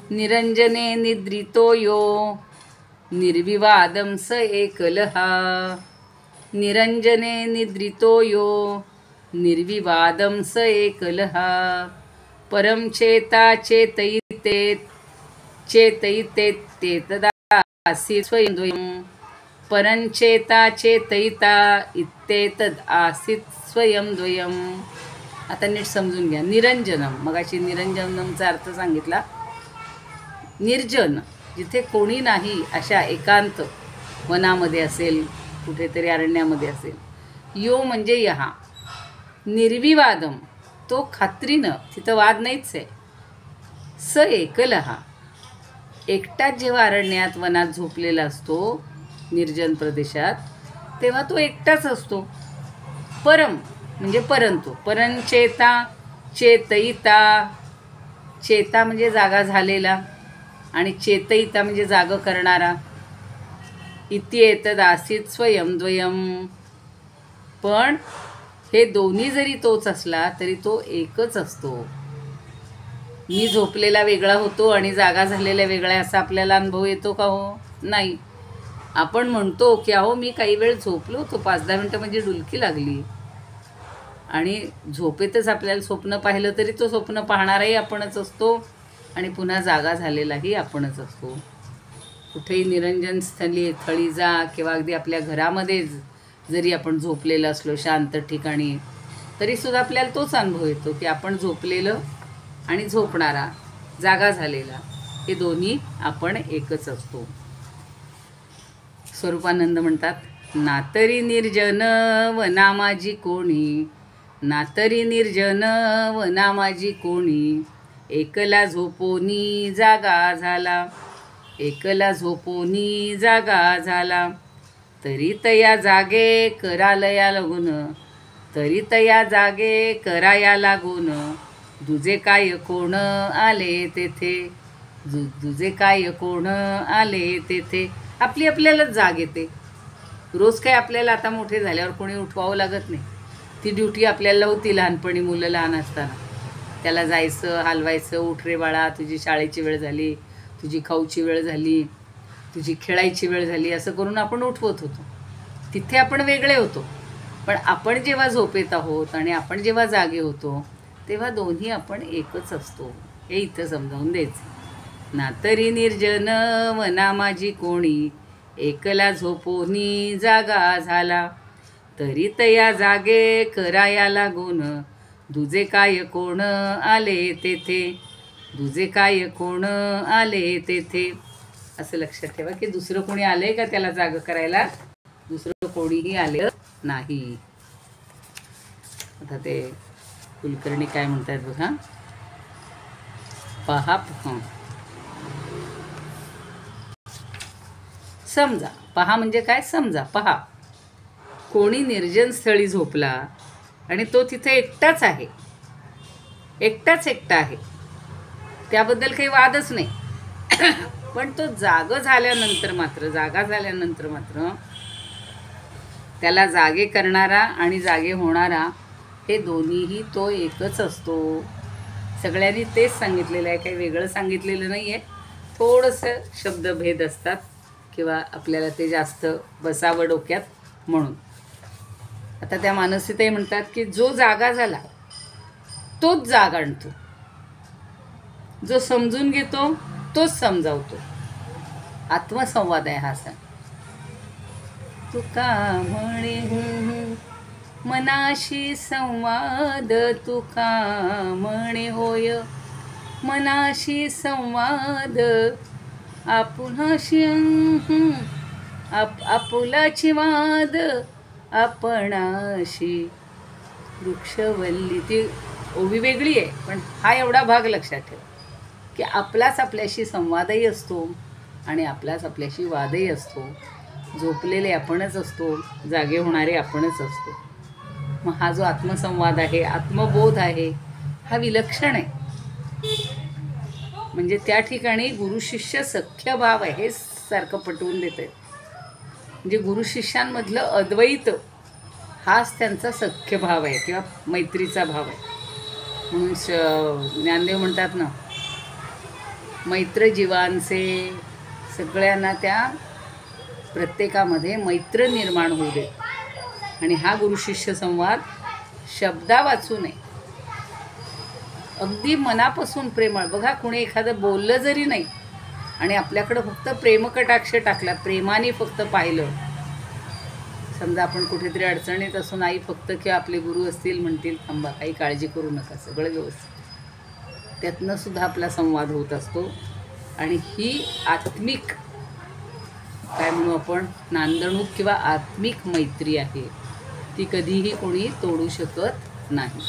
निरंजने निद्रितो यो निर्विवादं स एकलः. निरंजने निद्रितो यो निर्विवादं स एकलः. परं चेता चेतयितेतदासीत् स्वयं द्वयम्. परं चेता चेतयिता इत्येतद् आसीत् स्वयं द्वयम्. आता नीट समजून घ्या. निरंजनम, मगाशी निरंजनमचा अर्थ सांगितला. निर्जन, जिथे कोणी नाही अशा एकांत वनामध्ये असेल, कुठेतरी अरण्यामध्ये असेल. यो म्हणजे यहा. निर्विवादम, तो खात्रीनं, तिथं वाद नाहीच आहे. स एकलहा, एकटाच जेव्हा अरण्यात वनात झोपलेला असतो निर्जन प्रदेशात तेव्हा तो एकटाच असतो. परम म्हणजे परंतु. परंचेता चेतयिता, चेता म्हणजे जागा झालेला आणि चेतयिता म्हणजे जाग करणारा. इत्येतद आसीत स्वयं द्वयम्. पण हे दोन्ही जरी तोच असला तरी तो एकच असतो. मी झोपलेला वेगळा होतो आणि जागा झालेला वेगळा असा आपल्याला अनुभव येतो का हो? नाही. आपण म्हणतो की अहो मी काही वेळ झोपलो होतो, 5-10 मिनटं म्हणजे डुलकी लागली. आणि झोपेतच आपल्याला स्वप्न पाहिलं तरी तो स्वप्न पाहणाराही आपणच असतो आणि पुन्हा जागा झालेलाही आपणच असतो. कुठेही निरंजन थळी जा किंवा अगदी आपल्या घरामध्येच जरी आपण झोपलेलं असलो शांत ठिकाणी तरीसुद्धा आपल्याला तोच अनुभव येतो की आपण झोपलेलं आणि झोपणारा, जागा झालेला, हे दोन्ही आपण एकच असतो. स्वरूपानंद म्हणतात, नातरी निर्जन वना माझी कोणी, नातरी निर्जन वना माझी कोणी, एकला झोपोनी जागा झाला, एकला झोपोनी जागा झाला. तरी तया जागे करालया लागून, तरी तया जागे कराया लागून, दुजे काय कोण आले तेथे, दुजे काय कोण आले तेथे. आपली आपल्यालाच जाग येते. रोज काय आपल्याला आता मोठे झाल्यावर कोणी उठवावं लागत नाही. ती ड्युटी आपल्याला होती लहानपणी, मुलं लहान असताना. त्याला जायचं, हलवायचं, उठ रे बाळा, तुझी शाळेची वेळ झाली, तुझी खाऊची वेळ झाली, तुझी खेळायची वेळ झाली, असं करून आपण उठवत होतो. तिथे आपण वेगळे होतो. पण आपण जेव्हा झोपेत आहोत आणि आपण जेव्हा जागे होतो तेव्हा दोन्ही आपण एकच असतो, हे इथं समजावून द्यायचं. नातरी निर्जन वना माझी कोणी, एकला झोपोनी जागा झाला. तरी तया जागे कराया लागून, दुजे काय कोण आले तेथे, दुजे काय कोण आले तेथे. असं लक्षात ठेवा की दुसरं कोणी आलंय का त्याला जाग करायला? दुसरं कोणीही आलं नाही. आता ते कुलकर्णी काय म्हणतात बघा. पहा समजा. पहा म्हणजे काय? समजा, पहा. कोणी निर्जन स्थळी झोपला आणि तो तिथे एकटाच आहे, एकटा आहे, त्याबद्दल काही वादच नाही. पण तो जागा झाल्यानंतर मात्र त्याला जागे करणारा आणि जागे होणारा हे दोन्हीही तो एकच असतो. सगळ्यांनी तेच सांगितलेलं आहे, काही वेगळं सांगितलेलं नाही आहे. थोडंसं शब्दभेद असतात किंवा आपल्याला ते जास्त बसावं डोक्यात म्हणून. आता त्या मानसीताई म्हणतात की जो जागा झाला तोच जाग आणतो, जो समजून घेतो तोच समजावतो. आत्मसंवाद आहे हा सण. तुका म्हणे मनाशी संवाद, तुका म्हणे होय मनाशी संवाद, आपुलाशी आपुलाची वाद आपणाशी. वृक्षवल्ली ती ओवी वेगळी आहे, पण हा एवढा भाग लक्षात ठेवा की आपलाच आपल्याशी संवादही असतो आणि आपलाच आपल्याशी वादही असतो. झोपलेले आपणच असतो, जागे होणारे आपणच असतो. मग हा जो आत्मसंवाद आहे, आत्मबोध आहे, हा विलक्षण आहे. म्हणजे त्या ठिकाणी गुरुशिष्य सख्य भाव आहे हे सारखं पटवून देत आहे. म्हणजे गुरुशिष्यांमधलं अद्वैत हाच त्यांचा सख्य भाव आहे किंवा मैत्रीचा भाव आहे. म्हणून ज्ञानदेव म्हणतात ना, मैत्र जीवांचे, सगळ्यांना त्या प्रत्येकामध्ये मैत्र निर्माण होऊ दे. आणि हा गुरुशिष्य संवाद शब्दा वाचू नये, अगदी मनापासून प्रेमळ. बघा, कुणी एखादं बोललं जरी नाही आणि आपल्याकडं फक्त प्रेमकटाक्ष टाकला, प्रेमाने फक्त पाहिलं, समजा आपण कुठेतरी अडचणीत असून आई फक्त किंवा आपले गुरु असतील म्हणतील थांबा, काही काळजी करू नका, सगळं व्यवस्थित, त्यातनं सुद्धा आपला संवाद होत असतो. आणि ही आत्मिक, काय म्हणू आपण, नांदणूक किंवा आत्मिक मैत्री आहे. ती कधीही कोणी तोडू शकत नाही.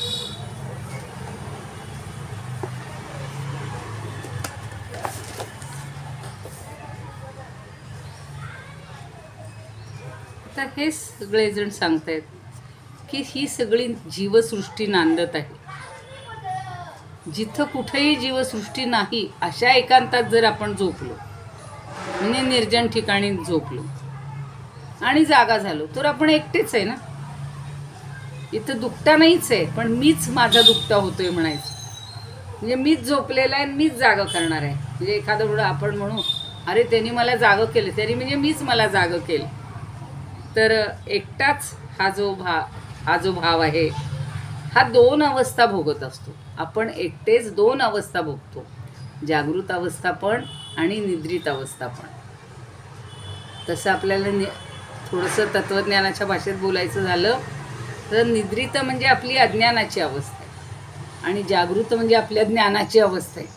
आता हे सगळेजण सांगतायत की ही सगळी जीवसृष्टी नांदत आहे. जिथं कुठेही जीवसृष्टी नाही अशा एकांतात जर आपण झोपलो, म्हणजे निर्जन ठिकाणी झोपलो आणि जागा झालो, तर आपण एकटेच आहे ना. इथं दुखता नाहीच आहे, पण मीच माझा दुखता होतोय म्हणायचं. म्हणजे मीच झोपलेला आहे, मीच जागा करणार आहे. म्हणजे एखादं वेळा आपण म्हणू, अरे त्यांनी मला जागं केलं, तरी म्हणजे मीच मला जागं केलं. तर एकटाच हा जो भाव आहे, हा दोन अवस्था भोगत असतो. आपण एकटेच दोन अवस्था भोगतो, जागृत अवस्था पण आणि निद्रित अवस्था पण. तसं आपल्याला थोडंसं तत्त्वज्ञानाच्या भाषेत बोलायचं झालं तर निद्रित म्हणजे आपली अज्ञानाची अवस्था आहे आणि जागृत म्हणजे आपल्या ज्ञानाची अवस्था आहे.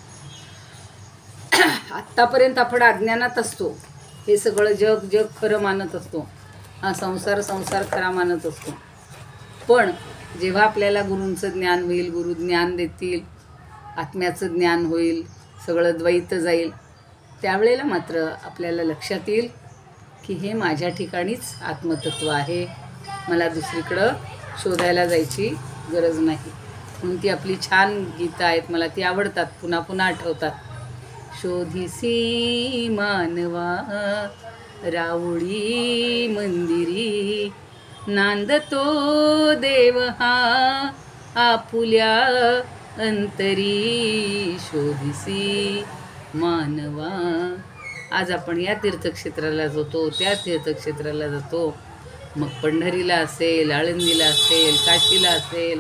आत्तापर्यंत आपण अज्ञानात असतो, हे सगळं जग खरं मानत असतो, हा संसार खरा मानत असतो. पण जेव्हा आपल्याला गुरूंचं ज्ञान होईल, गुरु ज्ञान देतील, आत्म्याचं ज्ञान होईल, सगळं द्वैत जाईल, त्यावेळेला मात्र आपल्याला लक्षात येईल की हे माझ्या ठिकाणीच आत्मतत्व आहे, मला दुसरीकडं शोधायला जायची गरज नाही. म्हणून ती आपली छान गीतं आहेत, मला ती आवडतात, पुन्हा पुन्हा आठवतात. शोधिसी मानवा राऊळी मंदिरी, नांदतो देव हा आपुल्या अंतरी. शोधिसी मानवा. आज आपण या तीर्थक्षेत्राला जातो, त्या तीर्थक्षेत्राला जातो, मग पंढरीला असेल, आळंदीला असेल, काशीला असेल,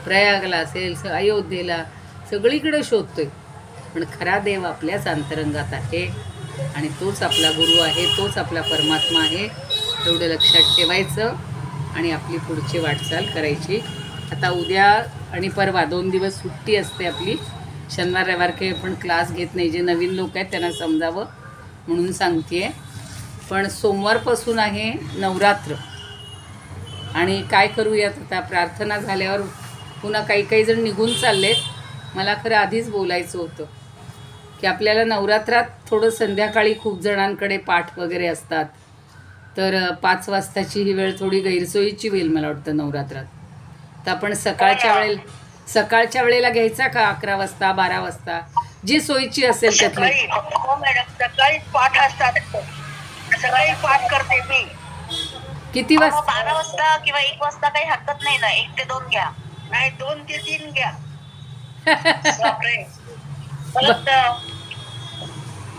प्रयागला असेल, अयोध्येला, सगळीकडे शोधतोय. पण खरा देव आपल्याच अंतरंगात आहे आणि तोच आपला गुरु आहे, तोच आपला परमात्मा आहे. एवढं लक्षात ठेवायचं आणि आपली पुढची वाटचाल करायची. आता उद्या आणि परवा 2 दिवस सुट्टी असते आपली. शनिवार रविवार काही आपण क्लास घेत नाही. जे नवीन लोक आहेत त्यांना समजावं म्हणून सांगते आहे. पण सोमवारपासून आहे नवरात्र. आणि काय करूयात आता, प्रार्थना झाल्यावर पुन्हा काही जण निघून चाललेत. मला खरं आधीच बोलायचं होतं की आपल्याला नवरात्रात थोडं संध्याकाळी खूप जणांकडे पाठ वगैरे असतात, तर 5 वाजताची ही वेळ थोडी गैरसोयीची होईल मला वाटतं नवरात्रात. तर आपण सकाळच्या वेळेला घ्यायचा का 11 वाजता 12 वाजता, जी सोयीची असेल त्यातली. हो मॅडम, सकाळी पाठ असतात, सकाळी पाठ करते मी. किती वाजता? 12 वाजता किंवा 1 वाजता काही हरकत नाही ना. 1 ते 2 घ्या, नाही 2 ते 3 घ्या.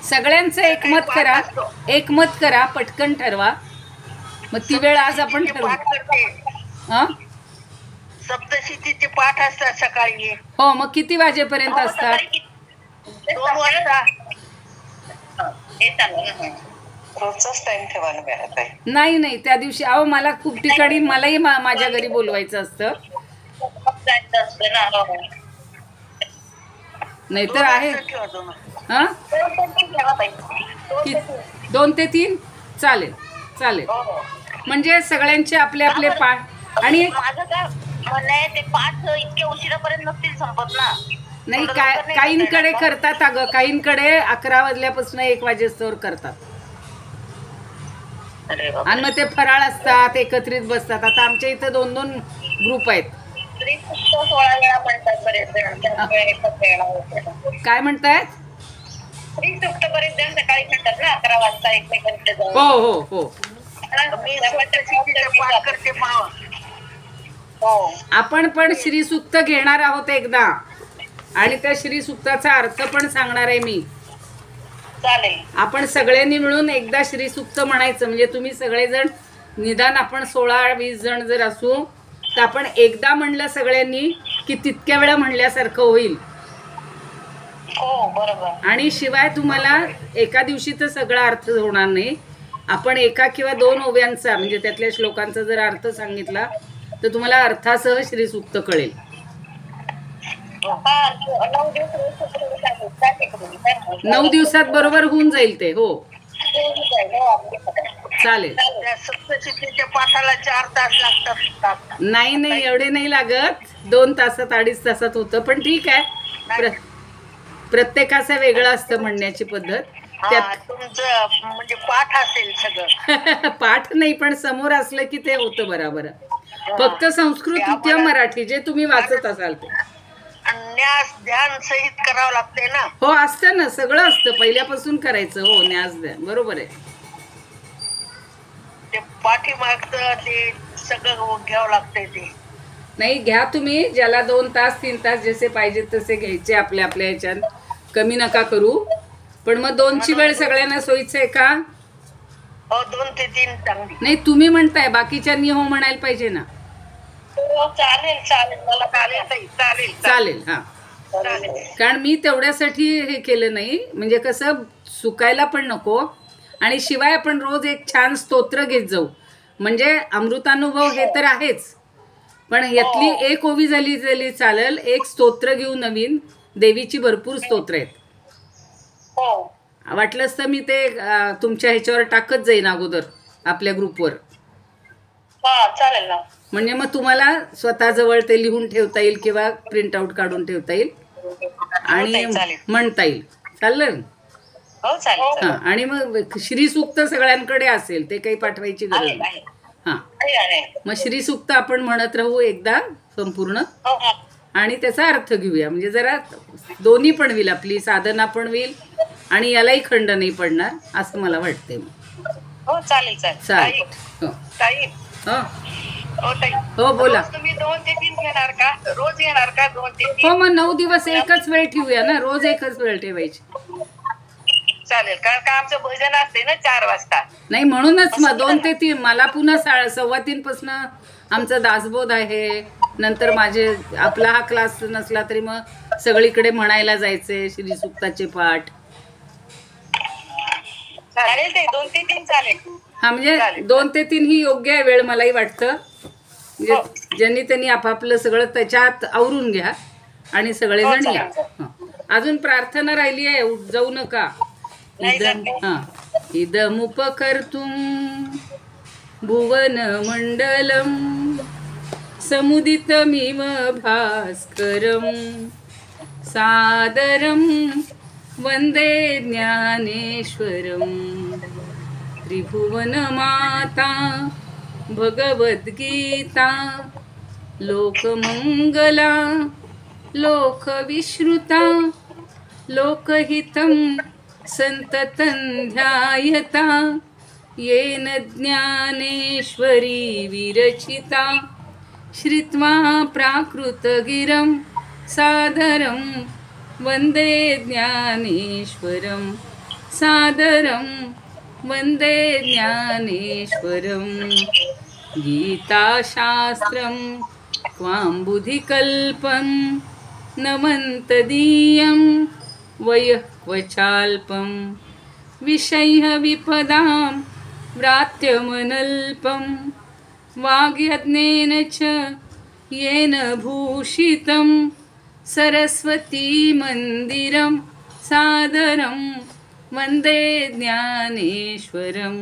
सगळ्यांचं एकमत करा, एकमत करा, पटकन ठरवा. मग ती वेळ आज आपण ठरवू. पाठ करते. हा, सप्तशतीचे पाठ असतात सकाळी. हो. मग किती वाजेपर्यंत असतात? 2 वाजता. रोजचाच टाइम ठेवायला मिळत आहे. नाही नाही, त्या दिवशी अहो मला खूप ठिकाणी मलाही माझ्या घरी बोलवायचं असतं. नाहीतर आहे. हा, 2 ते 3 चालेल चालेल. म्हणजे सगळ्यांचे आपले आपले पाठ. आणि माझं काय म्हणणं आहे, ते पाठ इतके उशिरापर्यंत नसतील संपत ना. नाही, काहींकडे करतात अगं, काहींकडे 11 वाजल्यापासून 1 वाजेस्तोवर करतात. आणि मग ते फराळ असतात, एकत्रित बसतात. आता आमच्या इथं 2-2 ग्रुप आहेत. 16 वेळा म्हणतात बरेच. काय म्हणतायत? श्रीसुक्त बरेच जण सकाळी म्हणतात ना 11 वाजता एकमेकांकडे जाऊन. हो हो हो. मी पाठ करते. हो, आपण पण श्रीसुक्त घेणार आहोत एकदा, आणि त्या श्रीसुक्ताचा अर्थ पण सांगणार आहे मी. चालेल. आपण सगळ्यांनी मिळून एकदा श्रीसुक्त म्हणायचं. म्हणजे तुम्ही सगळेजण, निदान आपण 16-20 जण जर असू, तर आपण एकदा म्हणलं सगळ्यांनी की तितक्या वेळा म्हणल्यासारखं होईल. हो, बरोबर. आणि शिवाय तुम्हाला एका दिवशी तर सगळा अर्थ होणार नाही. आपण 1 किंवा 2 ओव्यांचा, म्हणजे त्यातल्या श्लोकांचा जर अर्थ सांगितला तर तुम्हाला अर्थासह श्रीसुक्त कळेल. 9 दिवसात बरोबर होऊन जाईल ते. हो, चालेल. सप्तशतीच्या पाठाला 4 तास लागतात. नाही नाही, एवढे नाही लागत. 2 तासात 2.5 तासात होतं. पण ठीक आहे, प्रत्येकाचं वेगळं असतं म्हणण्याची पद्धत. त्यात तुमचं म्हणजे पाठ असेल सगळं. पाठ नाही, पण समोर असलं की ते होतं बरोबर. फक्त संस्कृत किंवा मराठी जे तुम्ही वाचत असाल ते. न्यास ध्यान सहित करावं लागते ना. हो, असतं ना, सगळं असतं, पहिल्यापासून करायचं. हो, न्यास ध्यान बरोबर आहे. ते पाठीमागचं ते सगळं घ्यावं लागतंय. ते नाही, घ्या तुम्ही. ज्याला 2 तास 3 तास जसे पाहिजे तसे घ्यायचे आपल्या आपल्या ह्याच्यात. कमी नका करू. पण मग 2ची वेळ सगळ्यांना सोयीचं आहे का? हो, 2 ते 3 चांगली. नाही, तुम्ही म्हणताय, बाकीच्यांनी हो म्हणायला पाहिजे ना. चालेल चालेल, मला चालेल चालेल चालेल. हा, कारण मी तेवढ्यासाठी हे केलं नाही. म्हणजे कसं, चुकायला पण नको. आणि शिवाय आपण रोज एक छान स्तोत्र घेत जाऊ. म्हणजे अमृतानुभव हे तर आहेच, पण यातली 1 ओवी झाली चालेल. एक स्तोत्र घेऊ नवीन. देवीची भरपूर स्तोत्र आहेत. हो, वाटलंच तर मी ते तुमच्या ह्याच्यावर टाकत जाईन अगोदर आपल्या ग्रुपवर. चालेल ना. म्हणजे मग तुम्हाला स्वतःजवळ ते लिहून ठेवता येईल किंवा प्रिंट आउट काढून ठेवता येईल आणि म्हणता येईल. चालेल. हो, चालेल. हां, आणि मग श्रीसूक्त सगळ्यांकडे असेल, ते काही पाठवायची गरज नाही. हां, मग श्रीसूक्त आपण म्हणत राहू एकदा संपूर्ण, आणि त्याचा अर्थ घेऊया. म्हणजे जरा दोन्ही पण होईल, आपली साधना पण होईल आणि यालाही खंड नाही पडणार, असं मला वाटते. हो, चालेल चालेल. हो हो, बोला. तुम्ही 2 ते 3 घेणार का? रोज येणार का? 2 ते 3? हो, मग 9 दिवस एकच वेळ ठेवूया ना. रोज एकच वेळ ठेवायची. चालेल, कारण का आमचं भजन असते ना 4 वाजता. नाही, म्हणूनच मग 2 ते 3. मला पुन्हा 3:15 पासून आमचा दासबोध आहे. नंतर माझे आपला हा क्लास नसला तरी मग सगळीकडे म्हणायला जायचे श्रीसुक्ताचे पाठ. चालेल, ते 2 ते 3 चालेल. हा, म्हणजे 2 ते 3 ही योग्य आहे वेळ, मलाही वाटतं. म्हणजे ज्यांनी त्यांनी आपापलं सगळं त्याच्यात आवरून घ्या आणि सगळेजण या. अजून प्रार्थना राहिली आहे, जाऊ नका. इदमुपकर्तुं भुवन मंडलम समुदितमिव भास्करम सादरम वंदे ज्ञानेश्वरम. त्रिभुवन माता भगवद्गीता लोकमंगला लोकविश्रुता लोकहितं संततं ध्यायता येन ज्ञानेश्वरी विरचिता. श्रुत्वा प्राकृतगिरं सादरं वन्दे ज्ञानेश्वरं सादरं वन्दे ज्ञानेश्वरं गीताशास्त्रं क्वाम्बुधिकल्पं नमन्तदीयं वयःक्वचाल्पं विषय्यविपदां व्रात्यमनल्पं वाग्यज्ञेन च येन भूषितं सरस्वतीमन्दिरं सादरं वन्दे ज्ञानेश्वरं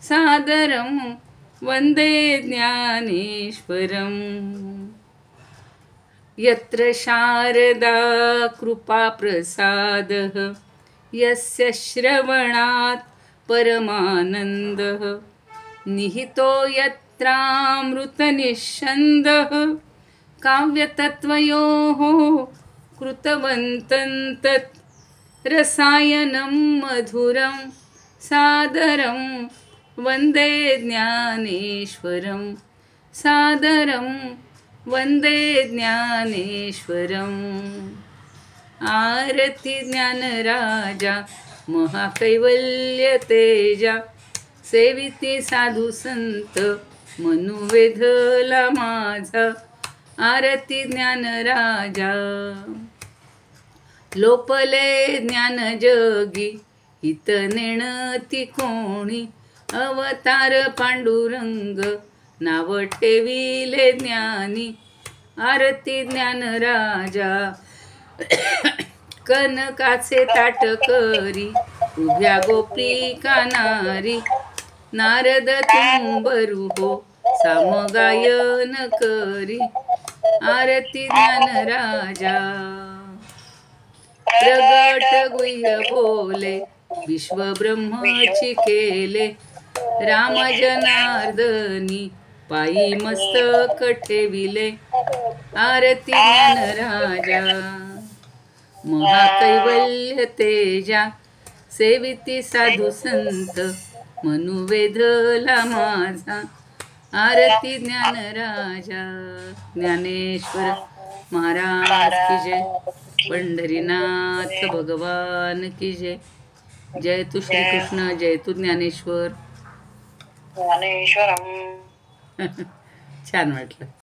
सादरं वन्दे ज्ञानेश्वरम् यत्र शारदा कृपाप्रसादः यस्य श्रवणात् परमानन्दः निहितो यत्रामृतनिःस्यन्दः काव्यतत्त्वयोः कृतवन्तं तत् रसायनं मधुरं सादरं वन्दे ज्ञानेश्वरं सादरं वन्दे ज्ञानेश्वरम् आरती ज्ञानराजा महाकैवल्यतेजा सेविते साधू संत मनुवेधला माझा आरती ज्ञानराजा लोपले ज्ञान जगी हित नेणती कोणी अवतार पांडुरंग नाव ठेविले ज्ञानी आरती ज्ञानराजा कनकाचे ताट करी उभ्या गोपिका नारी नारद तुंबरू हो सामगायन करी आरती ज्ञानराजा प्रगट गुह्य बोले विश्व ब्रह्मची केले राम जनार्दनी पायी मस्तक ठेविले आरती ज्ञानराजा महाकैवल्य तेजा सेविती साधू संत मनुवेधला माझा आरती ज्ञानराजा ज्ञानेश्वर महाराज की जय पंढरीनाथ भगवान की जय जय तू श्रीकृष्ण जय तू ज्ञानेश्वर ज्ञानेश्वरम छान वाटलं